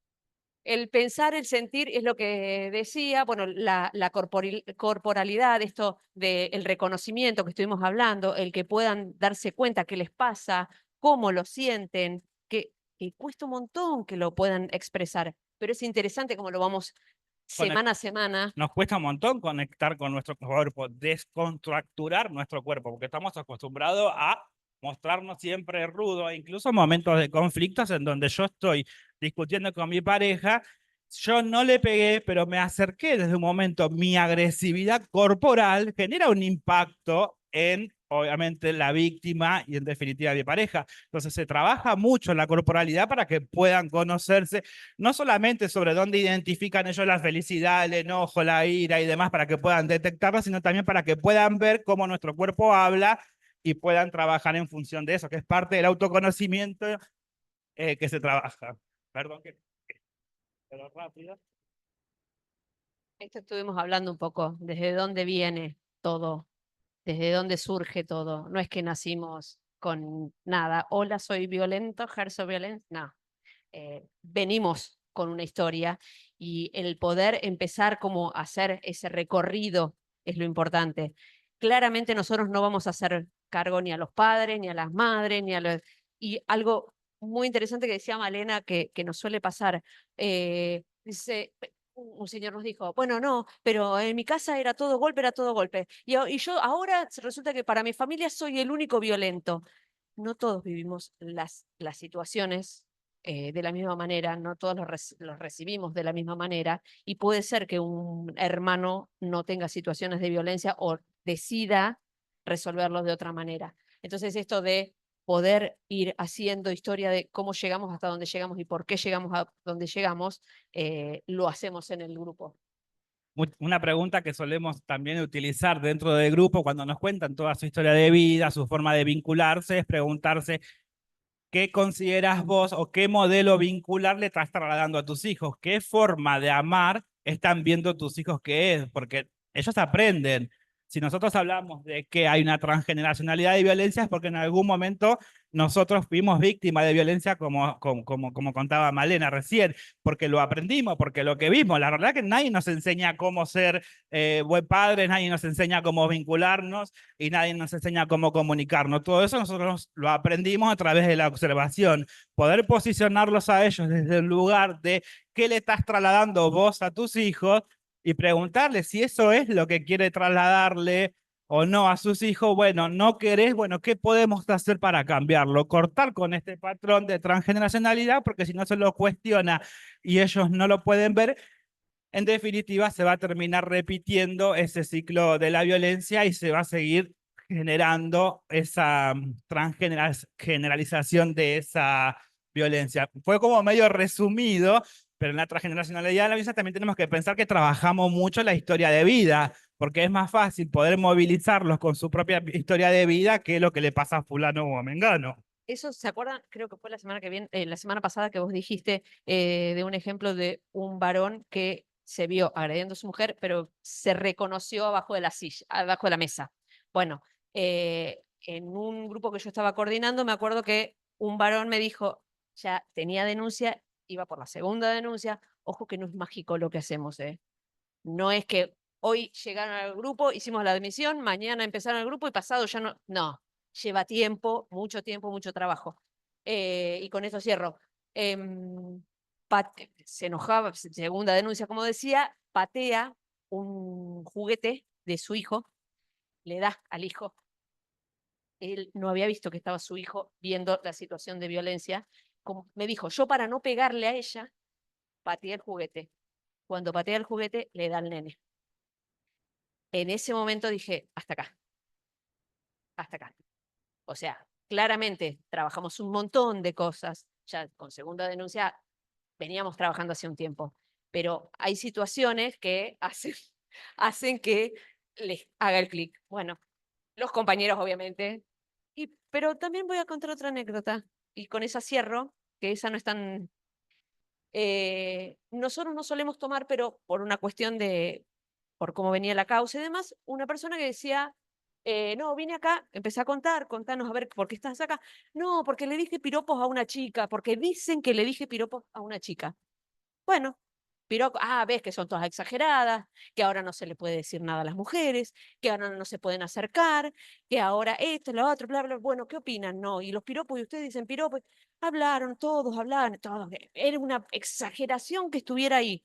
el pensar, el sentir es lo que decía, bueno, la corporalidad, esto del reconocimiento que estuvimos hablando, el que puedan darse cuenta qué les pasa, cómo lo sienten, que cuesta un montón que lo puedan expresar, pero es interesante cómo lo vamos semana a semana. Nos cuesta un montón conectar con nuestro cuerpo, descontracturar nuestro cuerpo, porque estamos acostumbrados a mostrarnos siempre rudos, incluso en momentos de conflictos en donde yo estoy discutiendo con mi pareja, yo no le pegué, pero me acerqué desde un momento. Mi agresividad corporal genera un impacto en, obviamente, la víctima y en definitiva mi pareja. Entonces se trabaja mucho la corporalidad para que puedan conocerse, no solamente sobre dónde identifican ellos la felicidad, el enojo, la ira y demás, para que puedan detectarla, sino también para que puedan ver cómo nuestro cuerpo habla y puedan trabajar en función de eso, que es parte del autoconocimiento que se trabaja. Perdón que... Pero rápido. Esto estuvimos hablando un poco, desde dónde viene todo, desde dónde surge todo. No es que nacimos con nada. Hola, soy violento, ejerzo violencia. No. Venimos con una historia y el poder empezar como a hacer ese recorrido es lo importante. Claramente nosotros no vamos a hacer cargo ni a los padres, ni a las madres, ni a los... Y algo muy interesante que decía Malena que nos suele pasar, dice, un señor nos dijo, bueno, no, pero en mi casa era todo golpe, era todo golpe. Y yo ahora resulta que para mi familia soy el único violento. No todos vivimos las situaciones de la misma manera, no todos los recibimos de la misma manera, y puede ser que un hermano no tenga situaciones de violencia o decida resolverlos de otra manera. Entonces, esto de poder ir haciendo historia de cómo llegamos hasta donde llegamos y por qué llegamos a donde llegamos, lo hacemos en el grupo. Una pregunta que solemos también utilizar dentro del grupo cuando nos cuentan toda su historia de vida, su forma de vincularse, es preguntarse qué consideras vos o qué modelo vincular le estás trasladando a tus hijos, qué forma de amar están viendo tus hijos que es, porque ellos aprenden. Si nosotros hablamos de que hay una transgeneracionalidad de violencia es porque en algún momento nosotros fuimos víctimas de violencia como contaba Malena recién, porque lo aprendimos, porque lo que vimos. La verdad que nadie nos enseña cómo ser buen padre, nadie nos enseña cómo vincularnos y nadie nos enseña cómo comunicarnos. Todo eso nosotros lo aprendimos a través de la observación. Poder posicionarlos a ellos desde el lugar de qué le estás trasladando vos a tus hijos y preguntarle si eso es lo que quiere trasladarle o no a sus hijos. Bueno, no querés, bueno, ¿qué podemos hacer para cambiarlo? Cortar con este patrón de transgeneracionalidad, porque si no se lo cuestiona y ellos no lo pueden ver, en definitiva se va a terminar repitiendo ese ciclo de la violencia y se va a seguir generando esa transgeneralización de esa violencia. Fue como medio resumido, pero en la transgeneracionalidad de la violencia también tenemos que pensar que trabajamos mucho la historia de vida, porque es más fácil poder movilizarlos con su propia historia de vida que lo que le pasa a fulano o a mengano. Eso, ¿se acuerdan? Creo que fue la semana que viene, la semana pasada que vos dijiste de un ejemplo de un varón que se vio agrediendo a su mujer, pero se reconoció abajo de la silla, abajo de la mesa. Bueno, en un grupo que yo estaba coordinando, me acuerdo que un varón me dijo, ya tenía denuncia, iba por la segunda denuncia, ojo que no es mágico lo que hacemos, ¿eh? No es que hoy llegaron al grupo, hicimos la admisión, mañana empezaron el grupo y pasado ya no. No, lleva tiempo, mucho trabajo. Y con eso cierro. Se enojaba, segunda denuncia, como decía, patea un juguete de su hijo, le da al hijo. Él no había visto que estaba su hijo viendo la situación de violencia. Como me dijo, yo para no pegarle a ella, pateé el juguete. Cuando patea el juguete, le da al nene. En ese momento dije, hasta acá, hasta acá. O sea, claramente trabajamos un montón de cosas, ya con segunda denuncia veníamos trabajando hace un tiempo, pero hay situaciones que hacen que les haga el clic. Bueno, los compañeros obviamente, pero también voy a contar otra anécdota y con esa cierro, que esa no es tan... nosotros no solemos tomar, pero por una cuestión de, por cómo venía la causa y demás, una persona que decía, No, vine acá, empecé a contanos a ver por qué estás acá. No, porque le dije piropos a una chica, porque dicen que le dije piropos a una chica. Bueno, piropos, ves que son todas exageradas, que ahora no se le puede decir nada a las mujeres, que ahora no se pueden acercar, que ahora esto, lo otro, bla, bla. Bueno, ¿qué opinan? No, y los piropos, y ustedes dicen piropos, hablaron, todos. Era una exageración que estuviera ahí.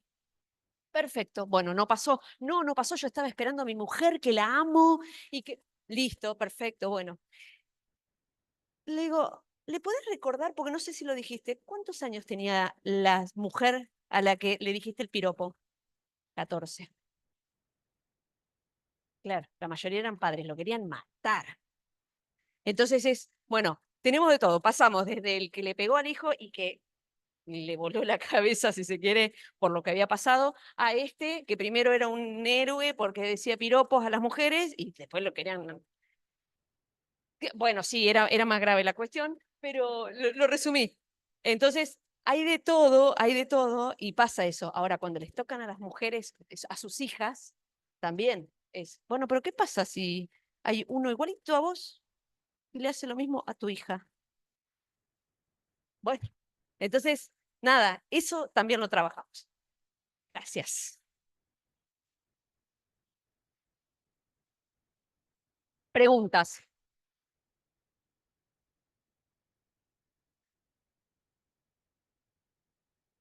Perfecto. Bueno, no pasó. No pasó. Yo estaba esperando a mi mujer, que la amo y que... Listo, perfecto. Bueno, le digo, ¿le podés recordar? Porque no sé si lo dijiste. ¿Cuántos años tenía la mujer a la que le dijiste el piropo? 14. Claro, la mayoría eran padres, lo querían matar. Entonces bueno, tenemos de todo. Pasamos desde el que le pegó al hijo y que le voló la cabeza, si se quiere, por lo que había pasado, a este que primero era un héroe porque decía piropos a las mujeres y después lo querían... Bueno, sí, era más grave la cuestión, pero lo resumí. Entonces, hay de todo y pasa eso. Ahora, cuando les tocan a las mujeres, a sus hijas, también es, bueno, pero ¿qué pasa si hay uno igualito a vos y le hace lo mismo a tu hija? Bueno, entonces, nada, eso también lo trabajamos. Gracias. Preguntas.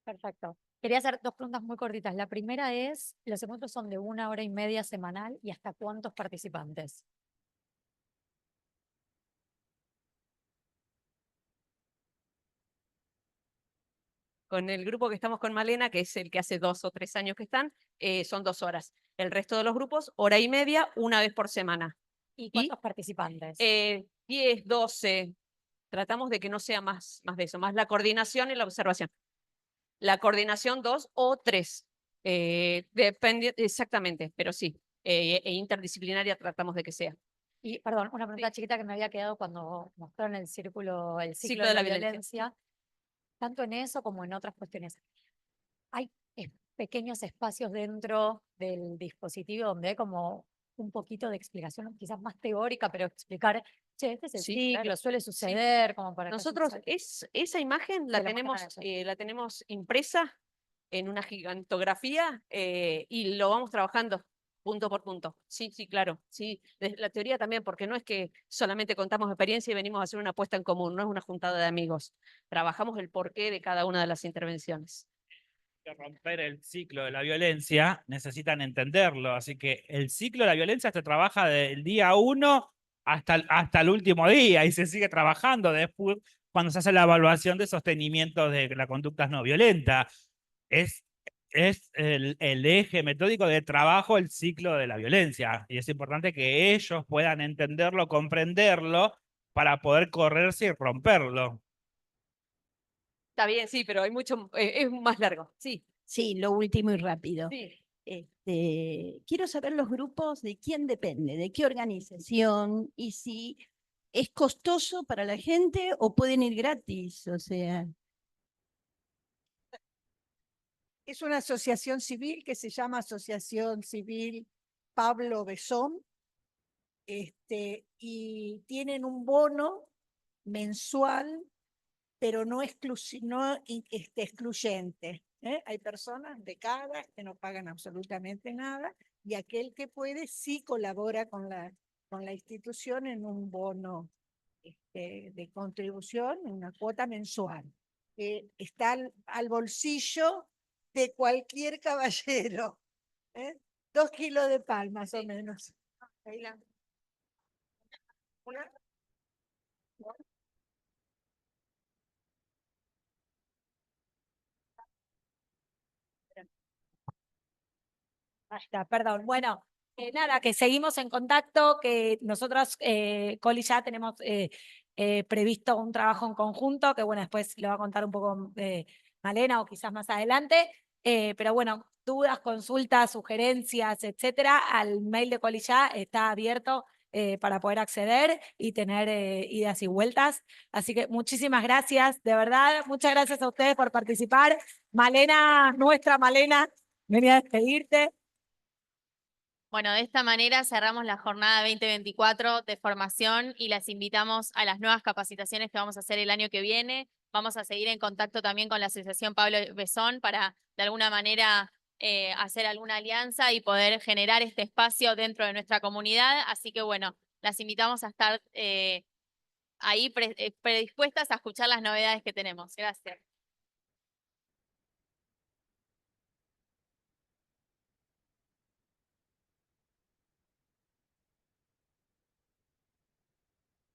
Perfecto. Quería hacer dos preguntas muy cortitas. La primera es, ¿los encuentros son de 1 hora y media semanal y hasta cuántos participantes? Con el grupo que estamos con Malena, que es el que hace 2 o 3 años que están, son 2 horas. El resto de los grupos, 1 hora y media, una vez por semana. ¿Y cuántos participantes? 10, 12. Tratamos de que no sea más de eso, más la coordinación y la observación. La coordinación 2 o 3. Depende, exactamente, pero sí. Interdisciplinaria tratamos de que sea. Y, perdón, una pregunta chiquita que me había quedado cuando mostraron el ciclo Ciclo de la violencia. Tanto en eso como en otras cuestiones. Hay pequeños espacios dentro del dispositivo donde hay como un poquito de explicación, quizás más teórica, pero explicar, che, este es el Sí, ciclo, claro. suele suceder, como para que Nosotros esa imagen la tenemos impresa en una gigantografía y lo vamos trabajando punto por punto. Sí, sí, claro. Sí, desde la teoría también, porque no es que solamente contamos experiencia y venimos a hacer una apuesta en común, no es una juntada de amigos. Trabajamos el porqué de cada una de las intervenciones. Que romper el ciclo de la violencia, necesitan entenderlo. Así que el ciclo de la violencia se trabaja del día 1 hasta el último día y se sigue trabajando después cuando se hace la evaluación de sostenimiento de la conducta no violenta. Es el eje metódico de trabajo el ciclo de la violencia y es importante que ellos puedan entenderlo, comprenderlo para poder correrse y romperlo. Está bien, sí, pero hay mucho, es más largo, sí. Sí, lo último y rápido. Sí. Quiero saber los grupos de quién depende, de qué organización y si es costoso para la gente o pueden ir gratis, o sea. Es una asociación civil que se llama Asociación Civil Pablo Besón, y tienen un bono mensual, pero no excluyente. Hay personas becadas que no pagan absolutamente nada y aquel que puede sí colabora con la institución en un bono de contribución, una cuota mensual, que está al bolsillo de cualquier caballero. 2 kilos de pan, más o menos. Ahí está, perdón. Bueno, nada, que seguimos en contacto, que nosotros, Coli, ya tenemos previsto un trabajo en conjunto, que bueno, después lo va a contar un poco Malena o quizás más adelante, pero bueno, dudas, consultas, sugerencias, etcétera, al mail de Coli ya está abierto para poder acceder y tener idas y vueltas. Así que muchísimas gracias, de verdad, muchas gracias a ustedes por participar. Malena, nuestra Malena, venía a despedirte. Bueno, de esta manera cerramos la jornada 2024 de formación y las invitamos a las nuevas capacitaciones que vamos a hacer el año que viene. Vamos a seguir en contacto también con la Asociación Pablo Besón para de alguna manera hacer alguna alianza y poder generar este espacio dentro de nuestra comunidad. Así que bueno, las invitamos a estar ahí predispuestas a escuchar las novedades que tenemos. Gracias.